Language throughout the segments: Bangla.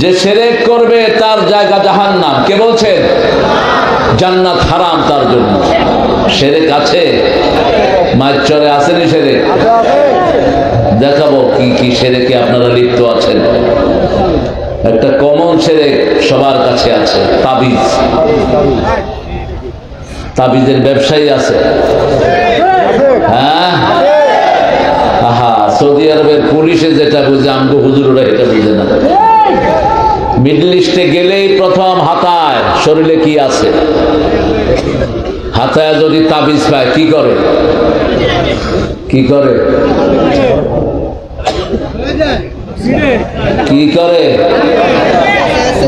যে শিরক করবে তার জায়গা জাহান্নাম। কে বলছেন? জান্নাত হারাম তার জন্য। শিরক আছে, মায়ের চরে আসেনি শিরক? দেখাবো কি কি শিরকে আপনারা লিপ্ত আছেন। একটা কমন শিরক সবার কাছে আছে, তাবিজ। তাবিজের ব্যবসায়ী আছে। হ্যাঁ, আহা, সৌদি আরবের পুলিশে যেটা বুঝে আমগো হুজুররা এটা বুঝে না। মিডল ইস্টে গেলেই প্রথম হাতায় শরীরে কি আছে, হাতায় যদি তাবিজ পায় কি করে? কি করে? কি করে?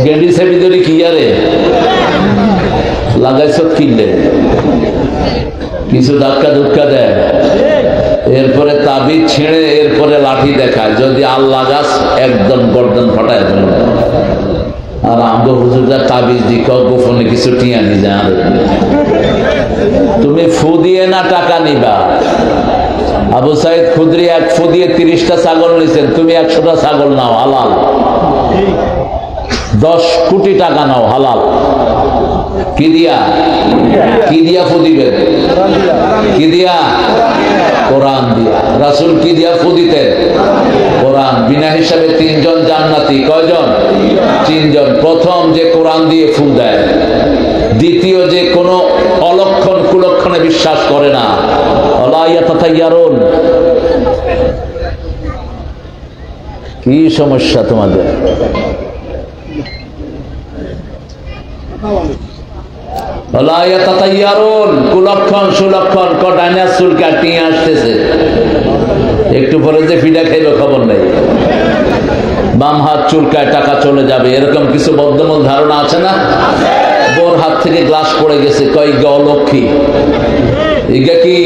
গেন্ডি সেবি ধরি কি আরে লাগাইছ কিনলে কিছু ধাক্কা ধুক্কা দেয়, এরপরে তাবিজ ছিঁড়ে এরপরে লাঠি দেখায়, যদি আল্লাহ গাছ একদম গর্দন ফাটায় দেন। আর আমগো হুজুররা তাবিজ দি গোপনে কিছু টিয়া নি যায়। তুমি ফু দিয়ে না টাকা নিবা। আবু সাইদ খুদরি এক ফু দিয়ে 30টা ছাগল নিছেন, তুমি 100টা ছাগল নাও, হালাল। 10 কোটি টাকা নাও, হালাল। কি দিয়া? কি দিয়া ফু দিবেন? কি দিয়া? কোরআন দিয়া। রাসূল কি দিয়া ফু দিতেন? কোরআন। বিনা হিসাবে 3 জন জান্নাতি। কয়জন? 3 জন। প্রথম যে কোরআন দিয়ে ফু দেয়, দ্বিতীয় যে কোনো অলক্ষণ কুলক্ষণে বিশ্বাস করে না। ওয়ালা ইয়াতাতায়ারুন। কি সমস্যা তোমাদের? ওয়ালা ইয়াতাতায়ারুন, কুলক্ষণ সুলক্ষণ কটাইনা চুল কাটিয়ে আসতেছে, একটু পরে যে ফিডা খাইবে খবর নেই। বাম হাত চুলকায় টাকা চলে যাবে, এরকম কিছু বদ্ধমূল ধারণা আছে না? বোর হাত থেকে গ্লাস পড়ে গেছে, কয় অলক্ষী। ইগা কি?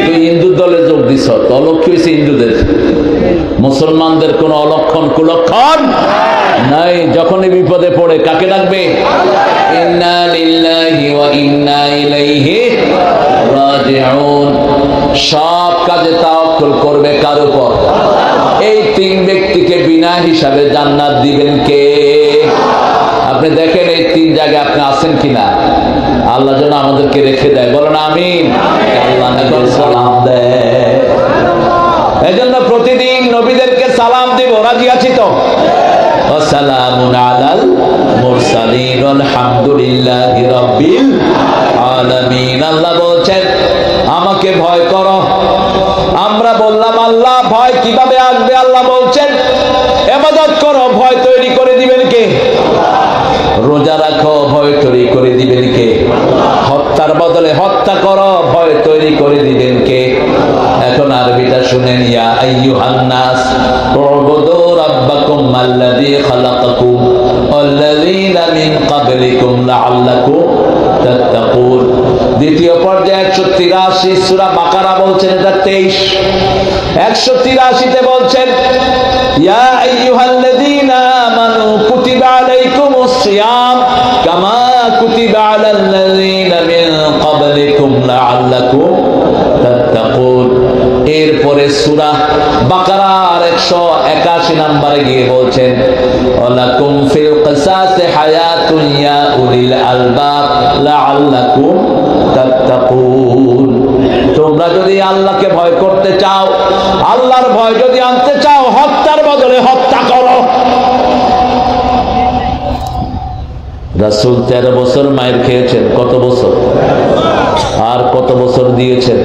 তুই হিন্দুর দলে যোগ দিছ, অলক্ষী হয়েছে হিন্দুদের। মুসলমানদের কোন অলক্ষণ কুলক্ষণ নাই। যখনই বিপদে পড়ে কাকে ডাকবে? ইন্না লিল্লাহি ওয়া ইন্না ইলাইহি রাজিউন। সব কাজে তাওয়াক্কুল করবে কার উপর? এই 3 ব্যক্তিকে বিনা হিসাবে জান্নাত দিবেন কে? আপনি দেখেন এই 3 জায়গায় আপনি আছেন কিনা। আল্লাহ যেন আমাদেরকে রেখে দেয়, বলেন আমিন। আল্লাহ সালাম দেয়, এজন্য প্রতিদিন নবীদেরকে সালাম দিব। রাজি আছি তো? ওয়াসালামুন আলাল মুরসালিন আলহামদুলিল্লাহি রাব্বিল আলামিন। আল্লাহ বলছেন আমাকে ভয় করো। আমরা বললাম আল্লাহ ভয় কিভাবে আসবে? আল্লাহ বলছেন ইবাদত করো, ভয় তৈরি করে দিবেন কে? রোজা রাখো, ভয় তৈরি করে দিবেন কে? হত্যার বদলে হত্যা করো, ভয় তৈরি করে দিবেন কে? এখন আরবিটা শুনেন। ইয়া আইয়ুহান নাস উবুদু রাব্বাকুম আল্লাযী খালাকাকুম ওয়াল্লাযীনা মিন ক্বাবলিকুম লাআল্লাকুম তাত্তাকুন। দ্বিতীয় পর্যায়ে 183 সূরা বাকারা বলছেন, এটা 23। 183 তে বলছেন ইয়া আইয়ুহাল্লাযীনা আমানু কুতিবা আলাইকুমুস সিয়াম কামা কুতিবা আলাল্লাযীনা মিন ক্বাবলিকুম লাআল্লাকুম তাত্তাকুন। এরপরে সূরা বাকারার 181 নম্বরে গিয়ে বলছেন ওয়ালাকুম ফিল কিসাসি হায়াতুন ইয়া উলিল আলবাব লাআল্লাকুম তাত্তাকুন। তোমরা যদি আল্লাহকে ভয় করতে চাও, আল্লাহর ভয় যদি আনতে চাও, হত্যার বদলে হত্যা করো। রাসূল 13 বছর মায়ের খেয়েছেন। কত বছর? আর কত বছর দিয়েছেন?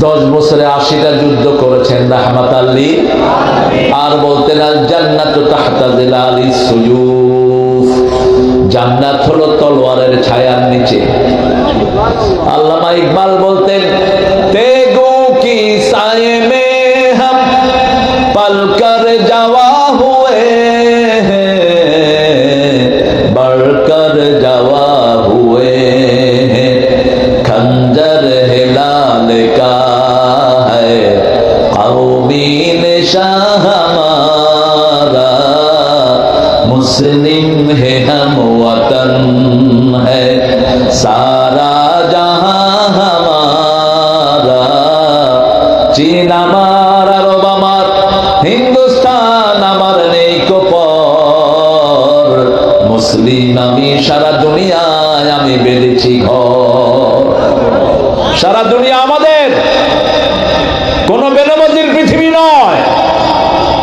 10 বছরে 80টা যুদ্ধ করেছেন রাহমাতাল লিল আলামিন। আর বলতেন আল জান্নাতু তাহতা জিলালিস সুয়ুফ। জান্নাত হলো তলোয়ারের ছায়ার নিচে। আল্লামা ইকবাল বলতেন তেগু কি সায়ে মে হাম পল কর জাওয়া হুয়ে बढ़ कर जवा हुए खंजर हिलाल का है कौमी निशान हमारा मुस्लिम है हम वतन है सारा जहां हमारा चीन हमारा अरब हमार हिंदुस्तान মুসলিম আমি, সারা দুনিয়ায় আমি বেঁধেছি ঘর। সারা দুনিয়া আমাদের, কোন বেনামাজির পৃথিবী নয়,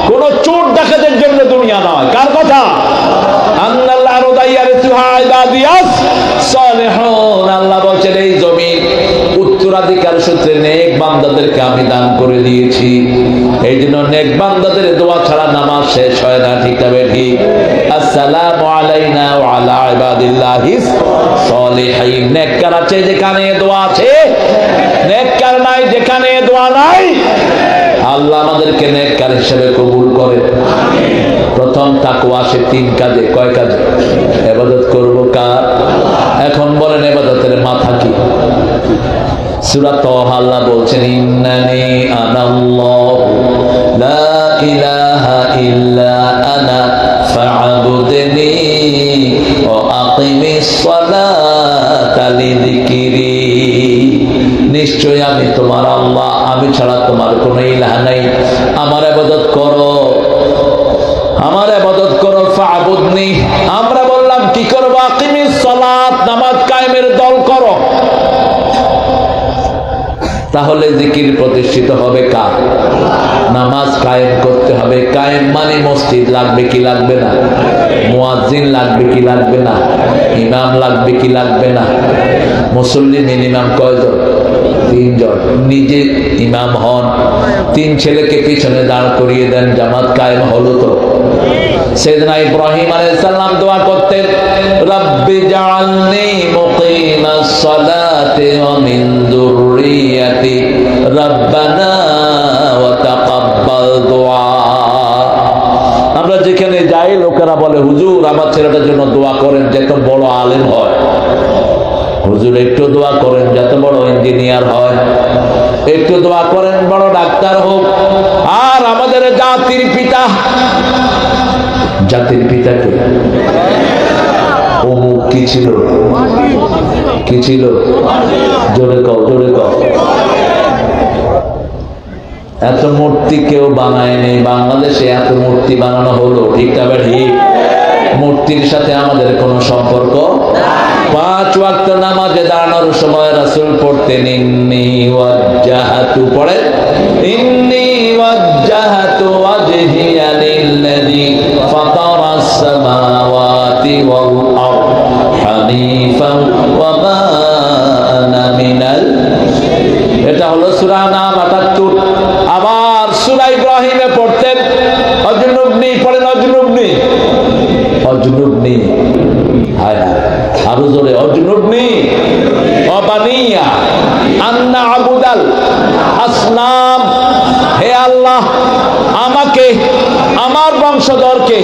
কোন চোর ডাকাতের জন্য দুনিয়া নয়। কার কথা? আল্লাহ বলছেন এই জমিন উত্তরাধিকার সূত্রে নেক বান্দাদেরকে আমি দান করে দিয়েছি। এই জন্য নেক বান্দাদের দোয়া ছাড়া নামাজ শেষ হয় না। ঠিক তবে ঠিক। আসসালামু আলাইনা ওয়া আলা ইবাদিল্লাহিস সলিহিন। নেককার আছে যেখানে দোয়া আছে, নেককার নাই যেখানে দোয়া নাই। আল্লাহ আমাদেরকে নেককার হিসেবে কবুল করে। প্রথম তাকওয়া আসে তিন কাজে। কয় কাজে? ইবাদত করব কার? এখন বলেন ইবাদতের মাথা কি? সূরা তাহা আল্লাহ বলছেন ইন্নানি আনাল্লাহু লা ইলাহা ইল্লা আনা ফা'বুদনি ওয়া আকিমিস সালাতা লিযিকরি। নিশ্চয় আমি তোমার আল্লাহ, আমি ছাড়া তোমার কোনো ইলাহ নাই, আমার ইবাদত করো, আমার ইবাদত করো। ফা'বুদনি, আমরা বললাম কি করব? আকিমিস সালাত, নামাজ কায়েমের দল করো। তাহলে জিকির প্রতিষ্ঠিত হবে কার? নামাজ কায়েম করতে হবে। কায়েম মানে মসজিদ লাগবে কি লাগবে না? মুয়াজ্জিন লাগবে কি লাগবে না? ইমাম লাগবে কি লাগবে না? মুসল্লি মিনিমাম কয়জন? 3 জন। নিজে ইমাম হন, 3 ছেলেকে পিছনে দাঁড় করিয়ে দেন, জামাত কায়েম হলো তো। সাইয়েদনা ইব্রাহিম আলাইহিস সালাম দোয়া করতেন, রব্বি জাআলনি মুকিমাস সালাতি ওয়া মিন যুররিয়াতি রব্বানা ওয়া তাকাব্বাল দুআ। আমরা যেখানে যাই লোকেরা বলে হুজুর আমার ছেলেটার জন্য দোয়া করেন যত বড় আলেম হয়। হুজুর একটু দোয়া করেন যত বড় ইঞ্জিনিয়ার হয়, একটু দোয়া করেন বড় ডাক্তার হোক। আর আমাদের জাতির পিতা, জাতির পিতাকে অমুক কি ছিল? কি ছিল? জোরে কও, জোরে কও। এত মূর্তি কেউ বানায়নি বাংলাদেশে, এত মূর্তি বানানো হলো। ঠিক তবে ঠিক। মূর্তির সাথে আমাদের কোনো সম্পর্ক। 5 ওয়াক্ত নামাজে দাঁড়ানোর সময় রাসূল পড়তেন ইন্নী ওয়াজ্জাহাতু, পড়ে ইন্নী ওয়াজ্জাহাতু ওয়াজহিয়া লিল্লাযী ফাতারাস সামাওয়াতি ওয়াল আরদ হানিফান ওয়া মা আনা মিনাল। এটা হলো সূরা নাম 78। আবার সূরা ইব্রাহিমে পড়তেন অজনুবনি, পড়েন অজনুবনি, অজনুবনি। হায় হায়, আরো জোরে অজনুবনি অবানিয়া আন্না আবুদাল আসনাম। হে আল্লাহ আমাকে, আমার বংশধরকে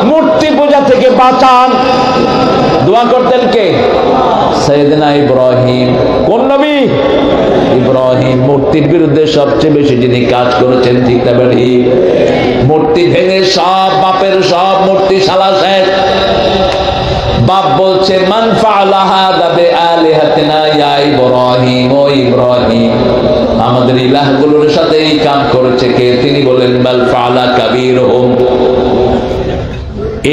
মূর্তি পূজা থেকে বাঁচান। দোয়া করতেন কে? সাইয়েদনা ইব্রাহিম। কোন নবী? ইব্রাহিম। মূর্তির বিরুদ্ধে সবচেয়ে বেশি যিনি কাজ করেছেন। ঠিক না বেঠি? মূর্তি ভেঙে সব বাপের সব মূর্তি শালা শেষ। বাপ বলছে মান ফাআলা হাযা বিআলিহাতিনা ইয়া ইব্রাহিম, ও ইব্রাহিম আমাদের ইলাহগুলোর সাথে এই কাম করেছে কে? তিনি বলেন বাল ফাআলা কাবীরুহুম,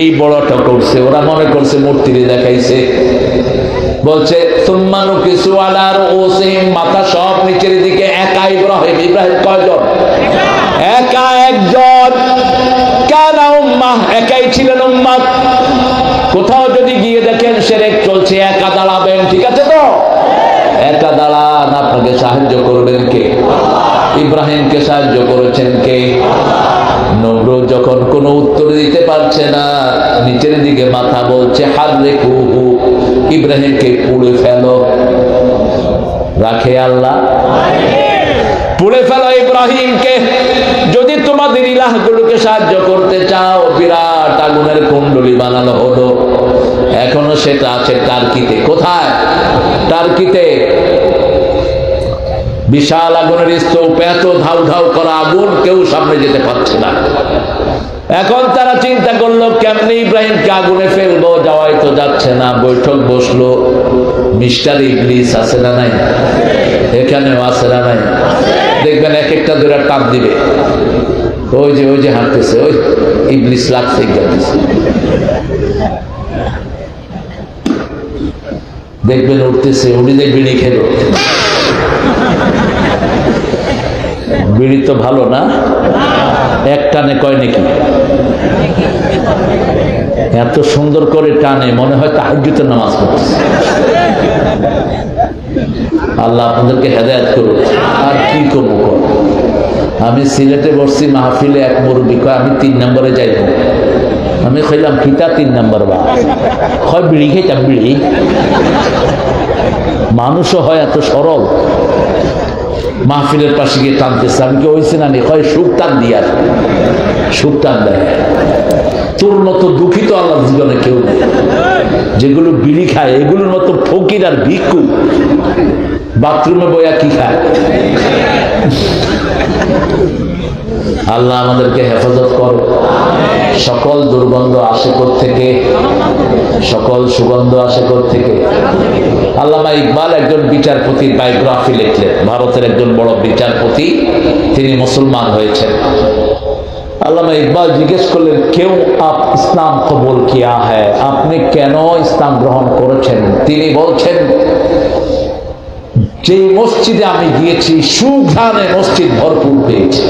এই বড়টা করছে। ওরা মনে করছে মূর্তিরে দেখাইছে। বলছে সুম্মা নুকিসু আলা রুউসিহিম, মাথা সব নিচের দিকে। একা ইব্রাহিম। ইব্রাহিম কয়জন? একা একজন। কানা উম্মাহ, একাই ছিলেন উম্মাত। কোথাও যদি গিয়ে দেখেন শিরক চলছে, একা দাঁড়াবেন। ঠিক আছে তো? একা দাঁড়ান। আপনাকে সাহায্য করবেন কে? ইব্রাহিমকে সাহায্য করেছেন কে? নমরুদ যখন কোনো উত্তর দিতে পারছে না, নিচের দিকে মাথা বলছে হাররিকুহু, ইব্রাহিমকে পুড়ে ফেলো। রাখে আল্লাহ? পুড়ে ফেলো ইব্রাহিমকে। যদি তোমাদের ইলাহগুলোকে সাহায্য করতে চাও, বিরাট আগুনের কুণ্ডলী বানানো হলো। এখনো সেটা আছে টার্কিতে। কোথায়? টার্কিতে বিশাল আগুনের স্তূপ, এত ধাউ ধাউ করা আগুন, কেউ সামনে যেতে পারছে না। এখন তারা চিন্তা করলো কেমনি ইব্রাহিমকে আগুনে ফেলবো, যাওয়াই তো যাচ্ছে না। বৈঠক বসলো। মিস্টার ইবলিস আছে না নাই? এখানেও আছে না নাই? দেখবেন এক একটা ধরে টাপ দিবে। ওই যে হাঁটতেছে, ওই ইবলিস লাগছে। দেখবেন উঠতেছে, উঠে যে বিড়ি খেলো। বিড়ি তো ভালো না, এক টানে কয় নাকি, এত সুন্দর করে টানে মনে হয় তাহাজ্জুদের নামাজ পড়তেছে। আল্লাহ আপনাদেরকে হেদায়েত করুন। আর কি করবো, আমি সিলেটে বসছি মাহফিলে, এক মুরব্বী কয় আমি 3 নম্বরে যাইব। আমি কইলাম কিতা 3 নম্বর বা? হয় বিড়ি খাইতাম, বিড়ি। মানুষও হয় এত সরল, মাহফিলের পাশে গিয়ে টানতেছে। আমি কি হয়েছে না, হয় সুখ টান দিয়ে, সুখ টান দেয়। তোর মতো দুঃখিত আল্লাহর জীবনে কেউ নেই। যেগুলো বিড়ি খায় এগুলোর মতো ফকির আর ভিক্ষু বাথরুমে বইয়া কি খায়। আল্লাহ আমাদেরকে হেফাজত করো। সকল দুর্গন্ধ আসে থেকে, সকল সুগন্ধ আসে থেকে। আল্লামা ইকবাল একজন বিচারপতির বায়োগ্রাফি লিখলেন। ভারতের একজন বড় বিচারপতি, তিনি মুসলমান হয়েছেন। আল্লামা ইকবাল জিজ্ঞেস করলেন, কেউ আপ ইসলাম কবুল কিয়া হ্যায়, আপনি কেন ইসলাম গ্রহণ করেছেন? তিনি বলছেন, যে মসজিদে আমি গিয়েছি সুঘ্রাণে মসজিদ ভরপুর পেয়েছি,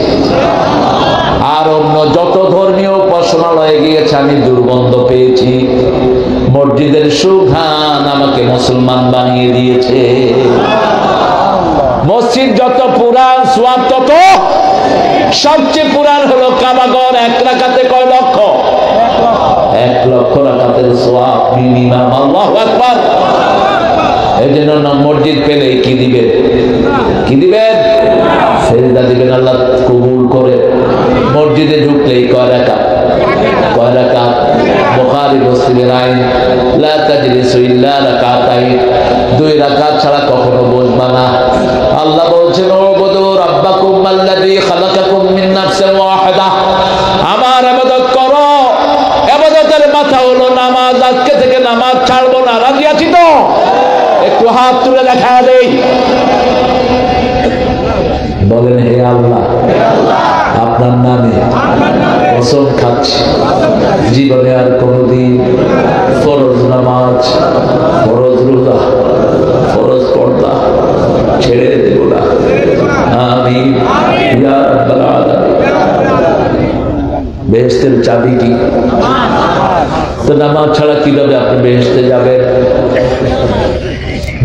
আর অন্য যত ধর্মীয় উপাসনালয়ে গিয়েছে আমি দুর্গন্ধ পেয়েছি। মসজিদের সুঘ্রাণ আমাকে মুসলমান বানিয়ে দিয়েছে। মসজিদ যত পুরান সোয়াব তত। সবচেয়ে পুরান হলো কাবাঘর। 1 রাকাতে কয় লক্ষ? 1 লক্ষ রাকাতের সোয়াব মিনিমাম। আল্লাহু আকবার। এই জন্য মসজিদ পেলে কি দিবেন? কি দিবেন? সেজদা দিবেন, আল্লাহ কবুল করে। মসজিদে ঢুকলেই কয় রাকাত? কয় রাকাত? বুখারী মুসলিমের আইন, লা তাজলিসু ইল্লা রাকাতাইন। 2 রাকাত ছাড়া কখনো বসবা না। আল্লাহ বলছেন, উবুদু রাব্বাকুম আল্লাযী খালাকাকুম মিন নাফসিন ওয়াহিদা। আমার ইবাদত করো। ইবাদতের মাথা হলো নামাজ। আজকে থেকে নামাজ ছাড়বো না। রাজি আছি তো? একটু হাত তুলে দেখা দেই। বলেন, হে আল্লাহ, আপনার নামে কসম খাচ্ছি, জীবনে আর কোনদিন ফরজ নামাজ, ফরজ রোজা, ফরজ পর্দা ছেড়ে দেব না। আমিন ইয়া রাব্বাল আলামিন। বেহেশতের চাবি কি? তো নামাজ ছাড়া কিভাবে আপনি বেহেশতে যাবেন?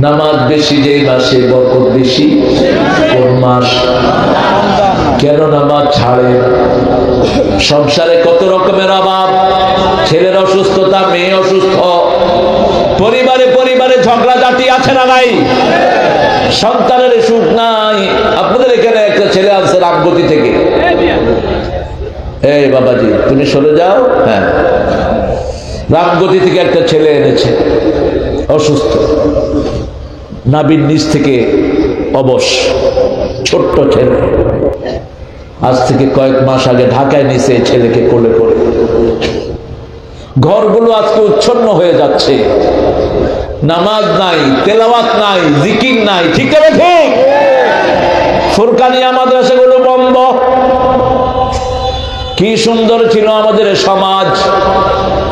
নামাজ বেশি যেই মাসে বরকত বেশি। কোন মাস? কেন নামাজ ছাড়ে? সংসারে কত রকমের অভাব, ছেলের অসুস্থতা, মেয়ে অসুস্থ, পরিবারে পরিবারে ঝগড়াঝাটি আছে না নাই? সন্তানের সুখ নাই। আপনাদের এখানে একটা ছেলে আছে রামগতি থেকে। এই বাবাজি তুমি সরে যাও। হ্যাঁ, রামগতি থেকে একটা ছেলে এনেছে, অসুস্থ, নাভির নিচ থেকে অবশ, ছোট্ট ছেলে। আজ থেকে কয়েক মাস আগে ঢাকায় নিয়েছে ছেলেকে কোলে করে। ঘরগুলো আজকে উচ্ছন্ন হয়ে যাচ্ছে। নামাজ নাই, তেলাওয়াত নাই, জিকির নাই। ঠিক আছে, ঠিক। ফুরকানিয়া মাদ্রাসাগুলো বন্ধ। কি সুন্দর ছিল আমাদের সমাজ।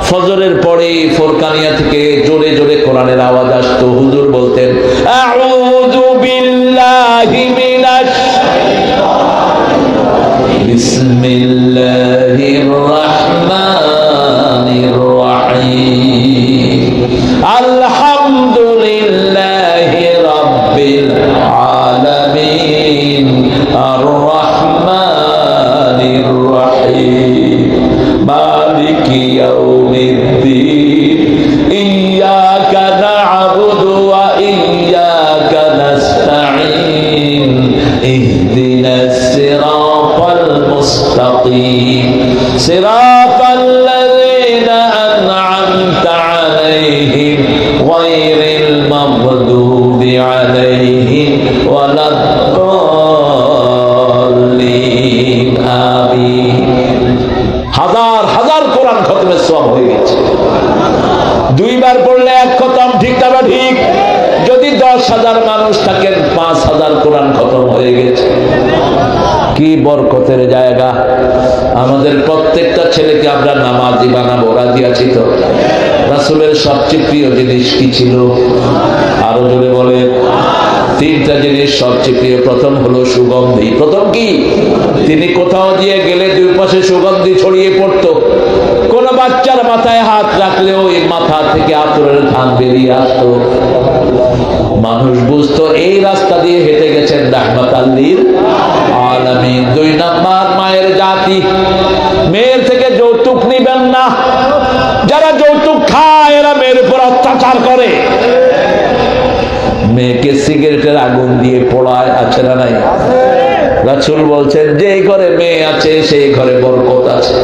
ফজরের পরে ফুরকানিয়া থেকে জোরে জোরে কোরআনের আওয়াজ আসতো। হুজুর বলতেন, আউযু বিল্লাহি মিনাশ বিসমিল্লাহির রাহমানির রাহিম আলহামদুলিল্লাহি রাব্বিল আলামিন আর রাহমানির রাহিম মালিকি ইয়াউমিদ্দিন ইয়্যাকা না'বুদু ওয়া ইয়্যাকা নাস্তাঈন ইহদিনাস সিরাতাল মুস্তাকিম সিরাতাল লাযীনা আন'আমতা আলাইহিম গায়রিল মাগদুবি আলাইহিম ওয়ালাদ-দাল্লিন। আমিন। হাজার হাজার কোরআন খতমের সওয়াব হয়ে গেছে। 2 বার পড়লে 1 খতম। ঠিক না ঠিক? যদি 10,000 মানুষ থাকেন 5,000 কোরআন খতম হয়ে গেছে। কি বরকতের জায়গা। আমাদের প্রত্যেকটা ছেলেকে আমরা নামাজি বানাবো, রাজি আছি তো? রাসূলের সবচেয়ে প্রিয় জিনিস কি ছিল? আরো জোরে বলে। 3টা জিনিস সবচেয়ে প্রিয়। প্রথম হলো সুগন্ধি। প্রথম কি? তিনি কোথাও দিয়ে গেলে দুই পাশে সুগন্ধি ছড়িয়ে পড়তো। কোন বাচ্চার মাথায় হাত রাখলেও এই মাথা থেকে আতরের ঘ্রাণ বেরিয়ে আসতো। মানুষ বুঝতো এই রাস্তা দিয়ে হেঁটে গেছেন রাহমাতাল লিল আলামিন। 2 নাম্বার মায়ের জাতি। মেয়ের থেকে যৌতুক নিবেন না। যারা যৌতুক খায় এরা মেয়ের উপর অত্যাচার করে। মেয়েকে সিগারেটের আগুন দিয়ে পোড়ায়, আছে না নাই? রাসূল বলছেন যেই ঘরে মেয়ে আছে সেই ঘরে বরকত আছে।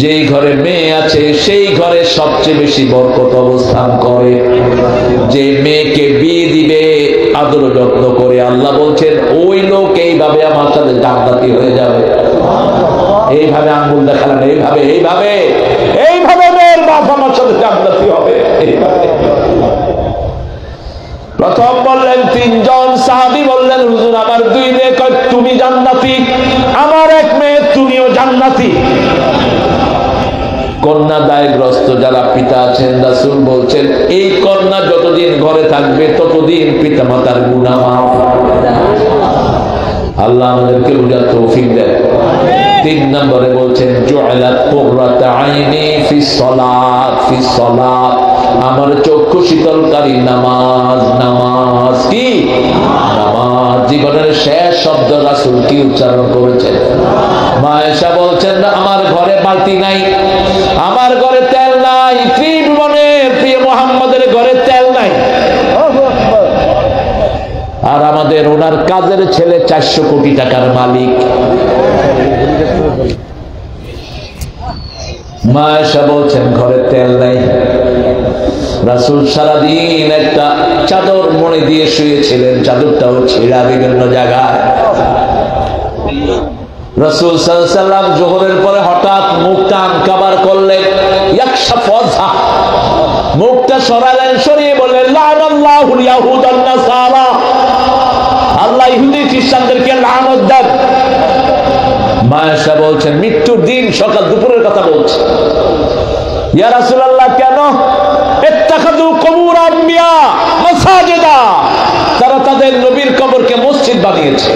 যেই ঘরে মেয়ে আছে সেই ঘরে সবচেয়ে বেশি বরকত অবস্থান করে। যে মেয়েকে বিয়ে দিবে আদর যত্ন করে, আল্লাহ বলছেন ওই লোক এইভাবে আমার সাথে জান্নাতি হয়ে যাবে। এইভাবে আঙ্গুল দেখালেন, এইভাবে এইভাবে এইভাবে মেয়ের বাপ আমার সাথে জান্নাতি হবে। এইভাবে প্রথম বললেন 3 জন সাহাবী বললেন হুজুর আমার 2 মেয়ে। কয় তুমি জান্নাতি, আমার 1 মেয়ে, তুমিও জান্নাতি। কন্যা দায়গ্রস্ত যারা পিতা আছেন, রাসূল বলছেন এই কন্যা যতদিন ঘরে থাকবে ততদিন পিতামাতার গুনাহ মাফ। আল্লাহ আমাদেরকে বুঝার তৌফিক দেন। 3 নম্বরে বলছেন জুআলাত কুররাতু আইনি ফিস সালাত, ফিস সালাত। আমার চক্ষু শীতলকারী নামাজ। নামাজ কি? নামাজ। জীবনের শেষ শব্দ রাসূল কি উচ্চারণ করেছেন? মা আয়েশা বলছেন আমার ঘরে বালতি নাই, আমার ঘরে তেল নাই। প্রিয় মুহাম্মদের ঘরে তেল নাই। আর আমাদের ওনার কাজের ছেলে 400 কোটি টাকার মালিক। মা আয়েশা বলছেন ঘরে তেল নাই। রাসূল সারাদিন একটা চাদর মুড়ি দিয়ে শুয়েছিলেন, চাদরটাও ছেঁড়া বিভিন্ন জায়গায়। রাসূল সাল্লাল্লাহু আলাইহি ওয়াসাল্লাম যোহরের পরে হঠাৎ মুখটা আনকাবার করলেন, ইয়াকশাফা, মুখটা সরালেন, সরিয়ে বললেন লানাল্লাহুল ইয়াহুদ ওয়ান নাসারা, আল্লাহ ইহুদি খ্রিস্টানদেরকে লানত দেন। মা আয়েশা বলছেন মৃত্যুর দিন সকাল দুপুরের কথা বলছে। ইয়া রাসূলুল্লাহ কেন? ইত্তাখাযু কুবুর আম্বিয়া মাসাজিদা, তারা তাদের নবীর কবরকে মসজিদ বানিয়েছে,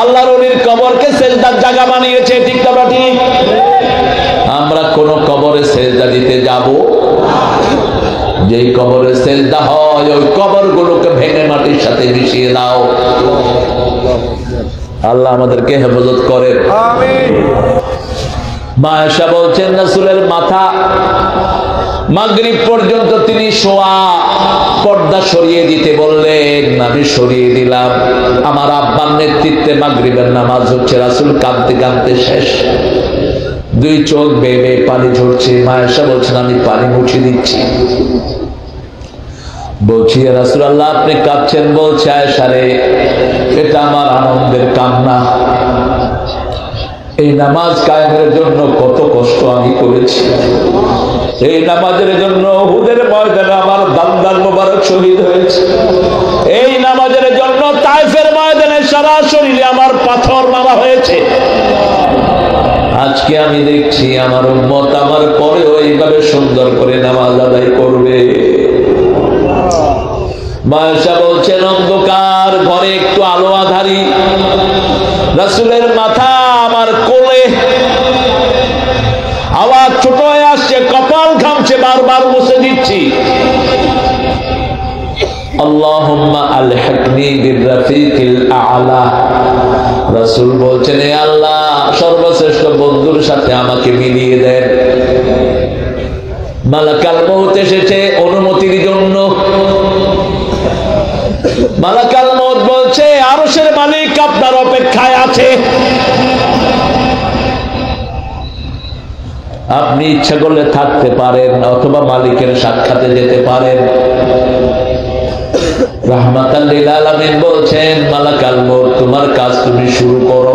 আল্লাহর ওলির কবরকে সেজদার জায়গা বানিয়েছে। ঠিক না ঠিক? আমরা কোন কবরে সেজদা দিতে যাব? যেই কবরে সেজদা হয় ওই কবরগুলোকে ভেঙে মাটির সাথে মিশিয়ে দাও। আল্লাহ আমাদেরকে হেফাজত করেন, আমিন। মা আয়েশা বলছেন রাসূলের মাথা মাগরিব পর্যন্ত তিনি শোয়া, পর্দা সরিয়ে দিতে বললেন, আমি সরিয়ে দিলাম। আমার আব্বার নেতৃত্বে মাগরিবের নামাজ হচ্ছে, রাসূল কাঁদতে কাঁদতে শেষ, 2 চোখ বেয়ে বেয়ে পানি ঝরছে। মা আয়েশা বলছেন আমি পানি মুছিয়ে দিচ্ছি। বলছি ইয়া রাসূলুল্লাহ আপনি কাঁদছেন? বলছে আয়েশা রে, এটা আমার আনন্দের কান্না। এই নামাজ কায়েমের জন্য কত কষ্ট আমি করেছি। এই নামাজের জন্য উহুদের ময়দানে আমার দান্দার মোবারক শহীদ হয়েছে। এই নামাজের জন্য তায়েফের ময়দানে সারা শরীরে আমার পাথর মারা হয়েছে। আজকে আমি দেখছি আমার উম্মত আমার পরেও এইভাবে সুন্দর করে নামাজ আদায় করবে। মা আয়েশা বলছেন অন্ধকার ঘরে একটু আলো আধারি, রাসূলের মাথা আমার কোলে, আওয়াজ ছোট হয়ে আসছে, কপাল ঘামছে, বারবার মুছে দিচ্ছি। আল্লাহুম্মা আলহিকনি বিররাফিকিল আ'লা, রাসূল বলছেন হে আল্লাহ সর্বশ্রেষ্ঠ বন্ধুর সাথে আমাকে মিলিয়ে দেন। মালাকাল মউত এসেছে অনুমতির জন্য। মালাকাল মউত বলছে আরশের মালিক আপনার অপেক্ষায় আছে, আপনি ইচ্ছা করলে থাকতে পারেন অথবা মালিকের সাক্ষাতে যেতে পারেন। রাহমাতাল লিল আলামিন বলছেন মালাকাল মউত তোমার কাজ তুমি শুরু করো।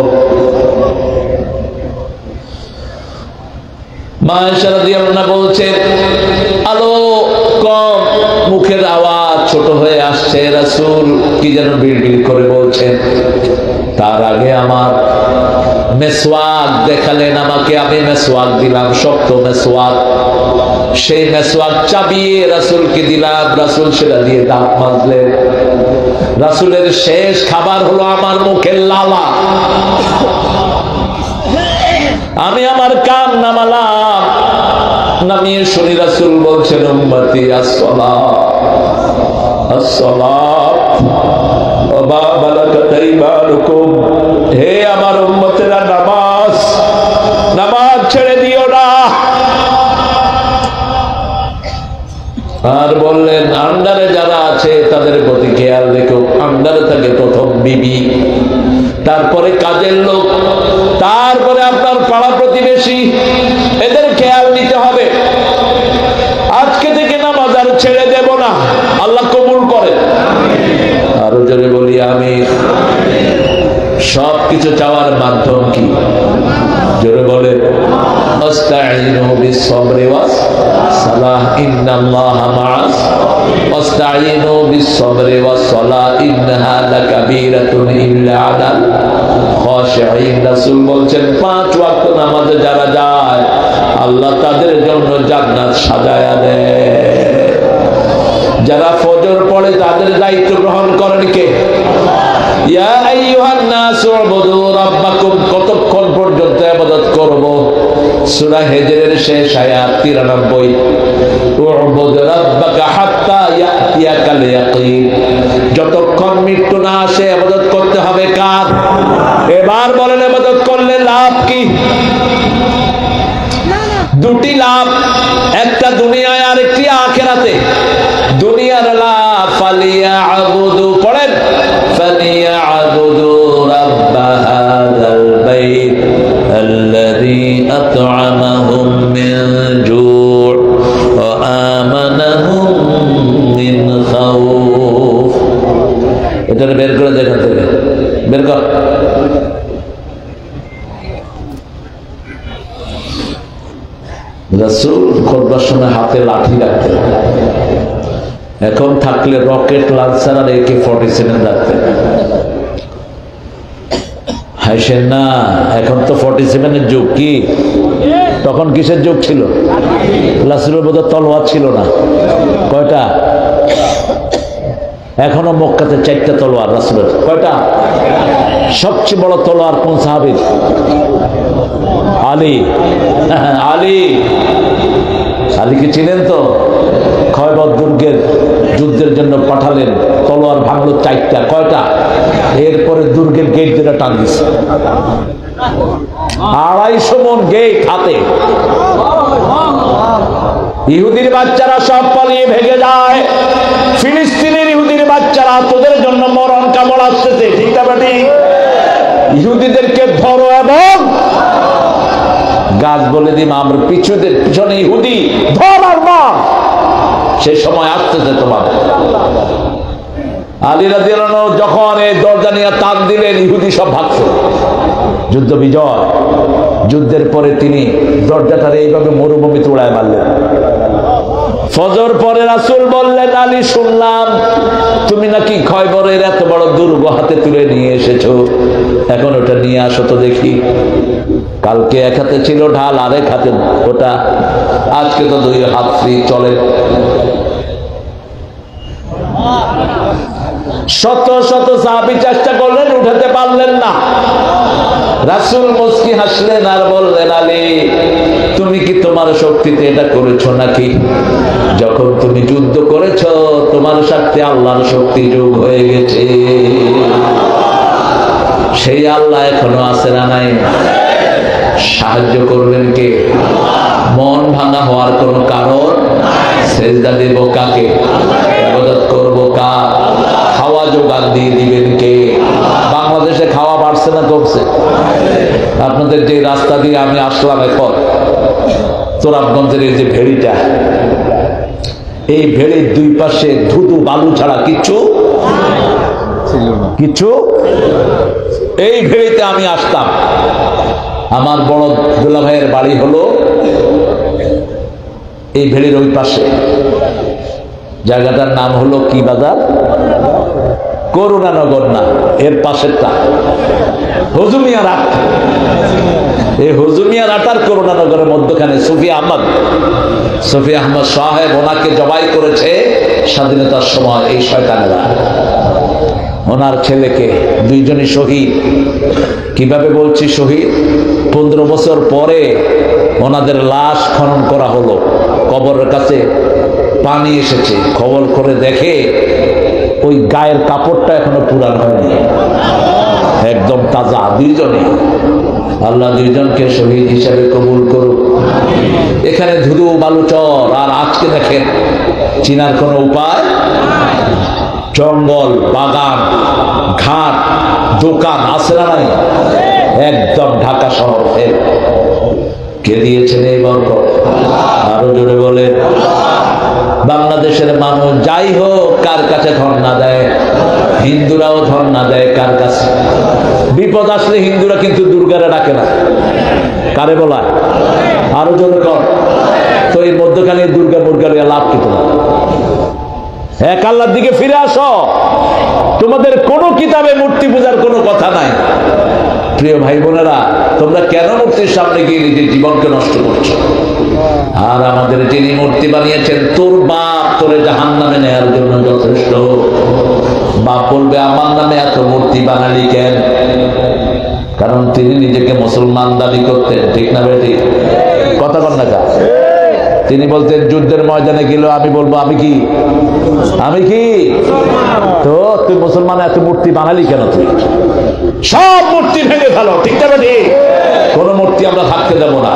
মা আয়েশা রাদিয়াল্লাহু আনহা বলছেন আলো কম, মুখের আওয়াজ ছোট হয়ে আসছে, রাসূল কি যেন বিড়বিড় করে বলছেন। তার আগে আমার মেসওয়াক দেখালেন আমাকে, আমি মেসওয়াক দিলাম, শক্ত মেসওয়াক। সেই মেসওয়াক চাবিয়ে রাসূলকে দিলাম, রাসূল সেটা দিয়ে দাঁত মাজলেন। রাসূলের শেষ খাবার হলো আমার মুখের লালা। আমি আমার কান নামালাম, নামিয়ে শুনি রাসূল বলছেন, উম্মতি আসসালাত আসসালাত ওয়া মা মালাকাত আইমানুকুম, হে আমার উম্মতেরা, নামাজ নামাজ ছেড়ে দিও না। আর বললেন, আন্ডারে যারা আছে তাদের প্রতি খেয়াল রেখো। আন্ডারে থাকে প্রথম বিবি, তারপরে কাজের লোক, তারপরে আপনার পাড়া প্রতিবেশী, এদের খেয়াল নিতে হবে। আজকে থেকে নামাজ আর ছেড়ে দেব না, আল্লাহ কবুল করে। আরো জোরে বলি আমি। সবকিছু চাওয়ার মাধ্যম কি? জোরে বলে, আস্তাঈনু বিস-সাবরি ওয়াস-সালাহ ইন্নাল্লাহা মা'আস, আস্তাঈনু বিস-সাবরি ওয়াস-সালাহ ইন্নাহা লাকাবীরাতুন ইল্লা আলাল খাশিঈন। রাসূল বলছেন, 5 ওয়াক্ত নামাজে যারা যায় আল্লাহ তাদের জন্য জান্নাত সাজায়া দেয়। যারা ফজর পড়ে তাদের দায়িত্ব গ্রহণ করেন কে? ইয়া আইয়ুহান নাস উবুদু রাব্বাকুম, কতক্ষণ পর্যন্ত ইবাদত করব? সূরা হিজরের শেষ আয়াত 93, উবুদ রাব্বাকা হাত্তা ইয়াতিয়াকাল ইয়াকিন, যতক্ষণ মৃত্যু না আসে ইবাদত করতে হবে কার? এবার বলেন, ইবাদত করলে লাভ কি? দুটি লাভ, একটা দুনিয়ায় আর একটি আখিরাতে। দুনিয়ার লাভ, ফালিয়াবুদু, পড়েন, ফালিয়াবুদু রাব্ব হাযাল বাইত আল্লাযী আত'আমাহুম মিন জু' ওয়া আমানাহুম মিন খাউফ। এটা বের করে দেখান থেকে, বের কর। রাসূল খুতবার সময় হাতে লাঠি রাখতেন, এখন থাকলে রকেট লঞ্চার আর AK-47 রাখতেন। হাসেন না, এখন তো 47-এর যুগ। কি তখন কিসের যুগ ছিল? রাসূলের বোধহয় তলোয়ার ছিল না। কয়টা? এখনো মক্কাতে 4টা তলোয়ার রাসূলের। কয়টা? সবচেয়ে বড় তলোয়ার কোন সাহাবীর? আলী। আলী, আলীকে চিনেন তো? খয়বর দুর্গের যুদ্ধের জন্য পাঠালেন, তলোয়ার ভাঙলো 4টা। কয়টা? এরপরে দুর্গের গেট যেটা টান দিছে, 250 মণ গেট হাতে। ইহুদির বাচ্চারা সব পালিয়ে ভেগে যায়। ফিলিস্তিনের ইহুদির বাচ্চারা, তোদের জন্য মরণ কামড় আসতেছে, ঠিক না বেটি? ইহুদিদেরকে ধরো এবং গাছ বলে দিম, আমরা পিছনে ইহুদি, ধর আর মার। সে সময় আসতেছে তোমার। আলী রাদিয়াল্লাহু আনহু যখন এই দরজা নিয়ে টান দিলেন, ইহুদি সব ভাগছে। যুদ্ধ বিজয়। যুদ্ধের পরে তিনি দরজাটারে এইভাবে মরুভূমিতে উড়ায় মারলেন। ফজর পরে রাসূল বললেন, আলী, শুনলাম তুমি নাকি খয়বরের এত বড় দুর্গ হাতে তুলে নিয়ে এসেছো, এখন ওটা নিয়ে আসো তো দেখি। কালকে এক হাতে ছিল ঢাল, আরেক হাতে ওটা, আজকে তো 2 হাত ফ্রি চলে। শত শত সাহাবী চেষ্টা করলেন, উঠাতে পারলেন না। রাসূল মুস্কি হাসলেন আর বললেন, আলী, তুমি কি তোমার শক্তিতে এটা করেছো নাকি? যখন তুমি যুদ্ধ করেছো তোমার সাথে আল্লাহর শক্তি যোগ হয়ে গেছে। সেই আল্লাহ এখনো আছে না নাই? সাহায্য করবেন কে? মন ভাঙা হওয়ার কোন কারণ? সেজদা দেব কাকে? ইবাদত করব কার? খাওয়া জোগান দিয়ে দিবেন কে? বাংলাদেশে খাওয়া বাড়ছে না কমছে? আপনাদের যে রাস্তা দিয়ে আমি আসলাম এখন, তোরাবগঞ্জের এই যে ভেড়িটা, এই ভেড়ির 2 পাশে ধুধু বালু ছাড়া কিচ্ছু ছিল না, কিচ্ছু। এই ভেড়িতে আমি আসতাম। আমার বড় দুলা ভাইয়ের বাড়ি হলো এই ভেড়ির ওই পাশে। জায়গাটার নাম হলো কি বাজার? করুণানগর না, এর পাশেরটা হুজুমিয়া রাট। এই হুজুমিয়া রাটার করুণানগরের মধ্যখানে সুফি আহমদ সাহেব, ওনাকে জবাই করেছে স্বাধীনতার সময় এই শয়তানেরা। ওনার ছেলেকে, দুইজনই শহীদ। কিভাবে বলছি শহীদ? 15 বছর পরে ওনাদের লাশ খনন করা হলো, কবরের কাছে পানি এসেছে, খবর করে দেখে ওই গায়ের কাপড়টা এখনো পুরান হয়নি, একদম তাজা। দুইজনে, আল্লাহ দুইজনকে শহীদ হিসাবে কবুল করুক। এখানে ধুধু বালুচর, আর আজকে দেখেন চিনার কোনো উপায়, জঙ্গল, বাগান, ঘাট, দোকান আছে না নাই? একদম ঢাকা শহর। কে দিয়েছেন এই বরকত? আরো জোরে বলে। বাংলাদেশের মানুষ যাই হোক কার কাছে ধর্ণা দেয়? হিন্দুরাও ধর্ণা দেয় কার কাছে? বিপদ আসলে হিন্দুরা কিন্তু দুর্গারে ডাকে না, কারে বলা? আরো জোরে কর। তো এর মধ্যখানে দুর্গা মুরগা লাভ কি তোমার? এক আল্লাহর দিকে ফিরে আসো। তোমাদের কোন কিতাবে মূর্তি পূজার কোনো কথা নাই। প্রিয় ভাই বোনেরা, তোমরা কেন মূর্তির সামনে গিয়ে নিজের জীবনকে নষ্ট করছো? আর আমাদের যিনি মূর্তি বানিয়েছেন, তোর বাপ তোরে জাহান্নামে নেয়ার জন্য যথেষ্ট। বাপ বলবে আমার নামে এত মূর্তি বানালি কেন? কারণ তিনি নিজেকে মুসলমান দাবি করতেন, ঠিক না বেটি? কথা বল না কা? তিনি বলতেন যুদ্ধের ময়দানে গেল, আমি বলবো আমি কি তো তুই মুসলমান, এত মূর্তি বানালি কেন? তুই সব মূর্তি ভেঙে ফেলো, ঠিক না বেটি? কোন মূর্তি আমরা থাকতে দেব না।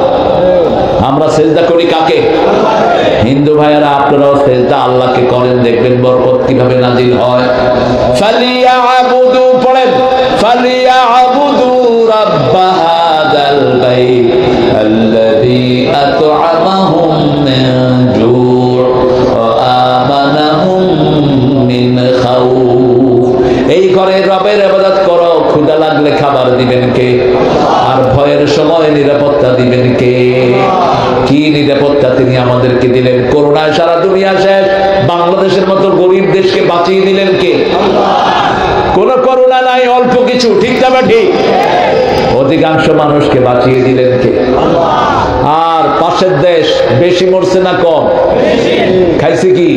আমরা সেজদা করি কাকে? হিন্দু ভাইয়েরা, আপনারাও সেজদা আল্লাহকে করেন, দেখবেন বরকত কিভাবে নাজিল হয়। ফালিয়াবুদু, পড়েন, ফালিয়াবুদু রাব্ব হাযাল বাইত আল্লাযী আত'আমাহুম মিন জু' ওয়া আমানাহুম মিন খাউফ। এই ঘরে রবের ইবাদত করো, ক্ষুধা লাগলে খাবার দিবেন কে? আর ভয়ের সময় নিরাপত্তা দিবেন কে? কি নিরাপত্তা তিনি আমাদেরকে দিলেন? করোনায় সারা দুনিয়া শেষ, বাংলাদেশের মতো গরিব দেশকে বাঁচিয়ে দিলেন কে? কোন করোনা নাই, অল্প কিছু, ঠিক না ঠিক? অধিকাংশ মানুষকে বাঁচিয়ে দিলেন কে? আর পাশের দেশ বেশি মরছে না কম? খাইছে কি?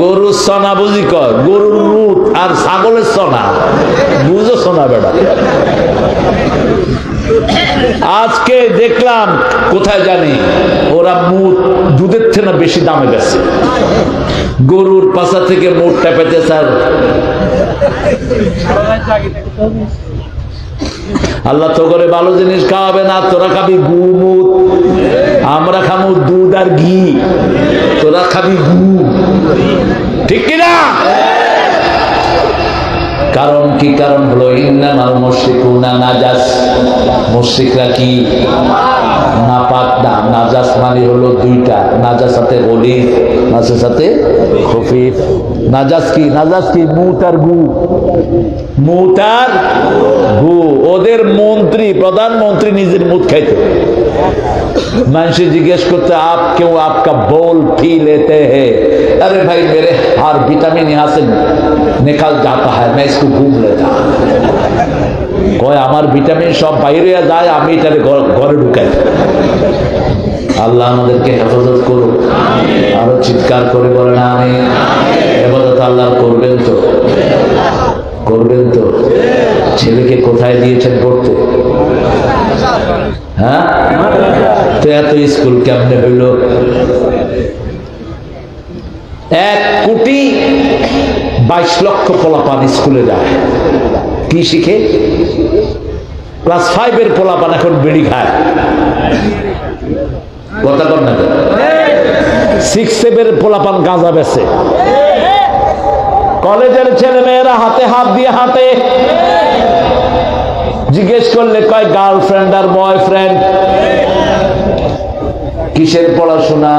গরুর সনা বুঝি কয়, গরুর মুত আর ছাগলের সনা বুঝো সোনা বেটা। আজকে দেখলাম কোথায় জানি ওরা মুত দুধের থেকে বেশি দামে বেছে, গরুর পাশা থেকে মুটটা পেতে স্যার। আল্লাহ তো করে ভালো জিনিস খাওয়াবে না, তোরা খাবি গু মুত, আমরা খাবো দুধ আর ঘি, তোরা খাবি গু, ঠিক কিনা? কারণ কি? কারণ হলো ইন্নামাল মুশরিকুনা নাজাস। মুশরিকরা কি? নাপাক না। নাজাস মানে হলো দুইটা, নাজাসাতে গলিজ, নাজাসাতে খফিফ। নাজাস কি? মুত আর গু, ওদের মন্ত্রী, প্রধানমন্ত্রী নিজের মুত খাইতো। মানুষে জিজ্ঞেস করতে, आप क्यों आपका बोल पी लेते हैं? अरे भाई मेरे हर विटामिन यहाँ से निकल जाता है, मैं इसको घूम लेता। কয় আমার ভিটামিন সব বাইরে যায়, আমি এটারে ঘরে ঢুকাই। আল্লাহ আমাদেরকে হেফাজত করুক। আরো চিৎকার করে বলেন আমিন। ইবাদত আল্লাহ করবেন তো? ছেলেকে কোথায় দিয়েছেন পড়তে? হ্যাঁ, তো এত স্কুল কেমনে হইল? 1,22,00,000 পোলাপান স্কুলে যায়, কি শিখে? ক্লাস 5 এর পোলাপান এখন বিড়ি খায়, কথা কর না। 6, 7 এর পোলাপান গাঁজা বেচে। কলেজের ছেলে মেয়েরা হাতে হাত দিয়ে হাঁটে, জিজ্ঞেস করলে কয় গার্লফ্রেন্ড আর বয়ফ্রেন্ড। কিসের পড়াশোনা?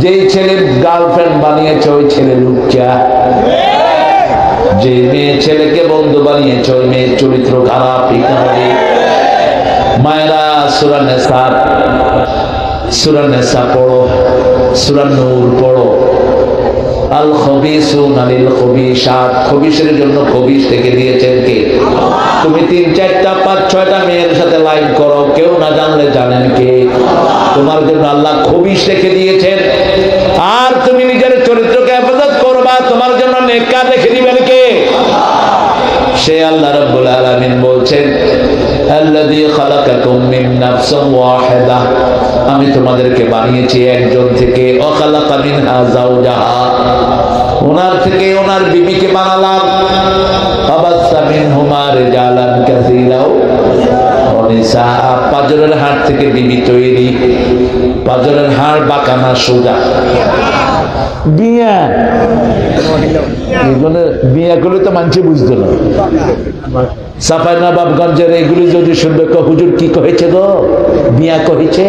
যেই ছেলে গার্লফ্রেন্ড বানিয়েছে ওই ছেলে লুচ্চা, যে মেয়ে ছেলেকে বন্ধু বানিয়েছে ওই মেয়ের চরিত্র খারাপ, ঠিক না? মায়েরা সূরা নেসা পড়ো, সূরা নূর পড়ো। আল খবিসুনা লিল খবিসাত, খবিসের জন্য খবিস থেকে দিয়েছেন কে? তুমি 3, 4, 5, 6টা মেয়ের সাথে লাইন করো, কেউ না জানলে জানেন কে? তোমার জন্য আল্লাহ খবিস রেখে দিয়েছেন। আর তুমি নিজের চরিত্রকে হেফাজত করবা, তোমার জন্য নেককার রেখে দিবেন কে? সে আল্লাহ রাব্বুল আলামিন বলছেন, আল্লাযী খালাকাকুম মিন নাফসিন ওয়াহিদা, আমি তোমাদেরকে বানিয়েছি একজন থেকে। ওয়া খালাকা মিনহা যাওজাহা, ওনার থেকে ওনার বিবিকে বানালাম। ফাবাসসা মিনহুমা রিজালান কাসীরা ওয়া নিসা, পাঁজরের হাড় থেকে বিবি তৈরি। পাঁজরের হাড় বাঁকা না সোজা? বিয়া এগুলো বিয়া করলে তো মানুষ বুঝতো না। চাঁপাইনবাবগঞ্জের এগুলি যদি শুনবে, হুজুর কি কহেছে গো, বিয়া কহেছে।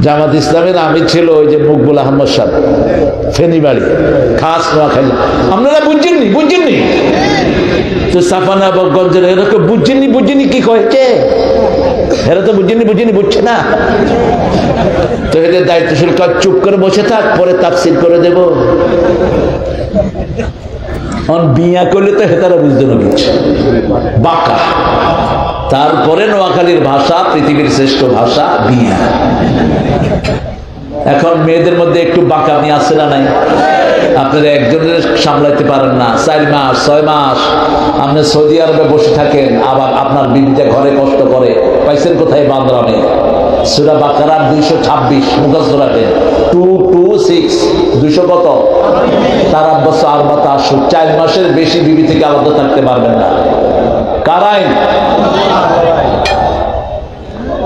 জামাত ইসলামের আমির ছিল ওই যে মকবুল আহমদ সাহেব, ফেনীবাড়ি, খাস নোয়াখালী। আপনারা বুঝছেননি তো চাঁপাইনবাবগঞ্জের এরকম বুঝছেননি কি কহেছে, এরা তো বুঝছে না। তো এদের দায়িত্বশীল কাজ, চুপ করে বসে থাক, পরে তাফসীর করে দেব। বিয়া করলে তো হেতারা বুঝতে না কিছু, বাঁকা। তারপরে নোয়াখালীর ভাষা পৃথিবীর শ্রেষ্ঠ ভাষা বিয়া। এখন মেয়েদের মধ্যে একটু বাঁকামি আছে না নাই? আপনারা একজনের সামলাইতে পারেন না, 4 মাস 6 মাস আপনি সৌদি আরবে বসে থাকেন, আবার আপনার বিবিটা ঘরে কষ্ট করে। পাইছেন কোথায় বান্দরামে? সূরা বাকারার 226 মুখস্থ রাখেন, 226 200 কত? তার আব্বাস আরবাতা 4 মাসের বেশি বিবি থেকে আলাদা থাকতে পারবেন না। কারাইন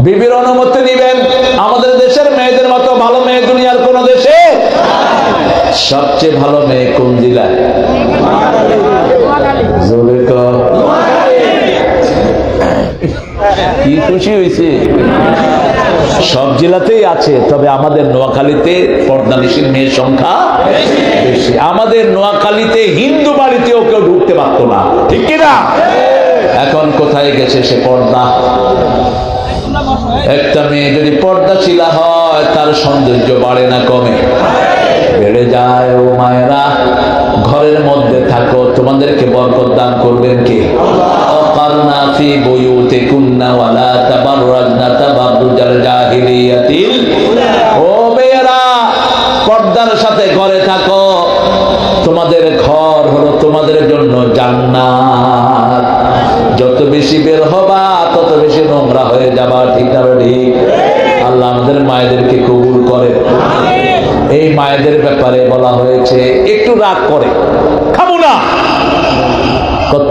বিবির অনুমতি নিবেন। আমাদের দেশের মেয়েদের মতো ভালো মেয়ে দুনিয়ার কোন দেশে? সবচেয়ে ভালো মেয়ে কোন জেলায়? কি খুশি হয়েছে? সব জেলাতেই আছে, তবে আমাদের নোয়াখালীতে পর্দানিশীল মেয়ের সংখ্যা বেশি। আমাদের নোয়াখালীতে হিন্দু বাড়িতেও কেউ ঢুকতে পারতো না, ঠিক কিনা? এখন কোথায় গেছে সে পর্দা? একটা মেয়ে যদি পর্দাশীলা হয়, তার সৌন্দর্য বাড়ে না কমে? বেড়ে যায়। ও মায়েরা, ঘরের মধ্যে থাকো, তোমাদেরকে বরকত দান করবেন কে? ওয়াকারনা ফি বুয়ুতিকুন্না ওয়ালা তাবাররাজনা তাবাররুজাল জাহিলিয়াতিল। ও মেয়েরা, পর্দার সাথে ঘরে থাকো, তোমাদের ঘর হলো তোমাদের জন্য জান্নাত। যত বেশি বের হবা, তত বেশি নোংরা হয়ে যাবা, ঠিক না? ঠিক। আল্লাহ আমাদের মায়েদেরকে কবুল করে। এই মায়েদের ব্যাপারে বলা হয়েছে, একটু রাগ করে, খাবো না,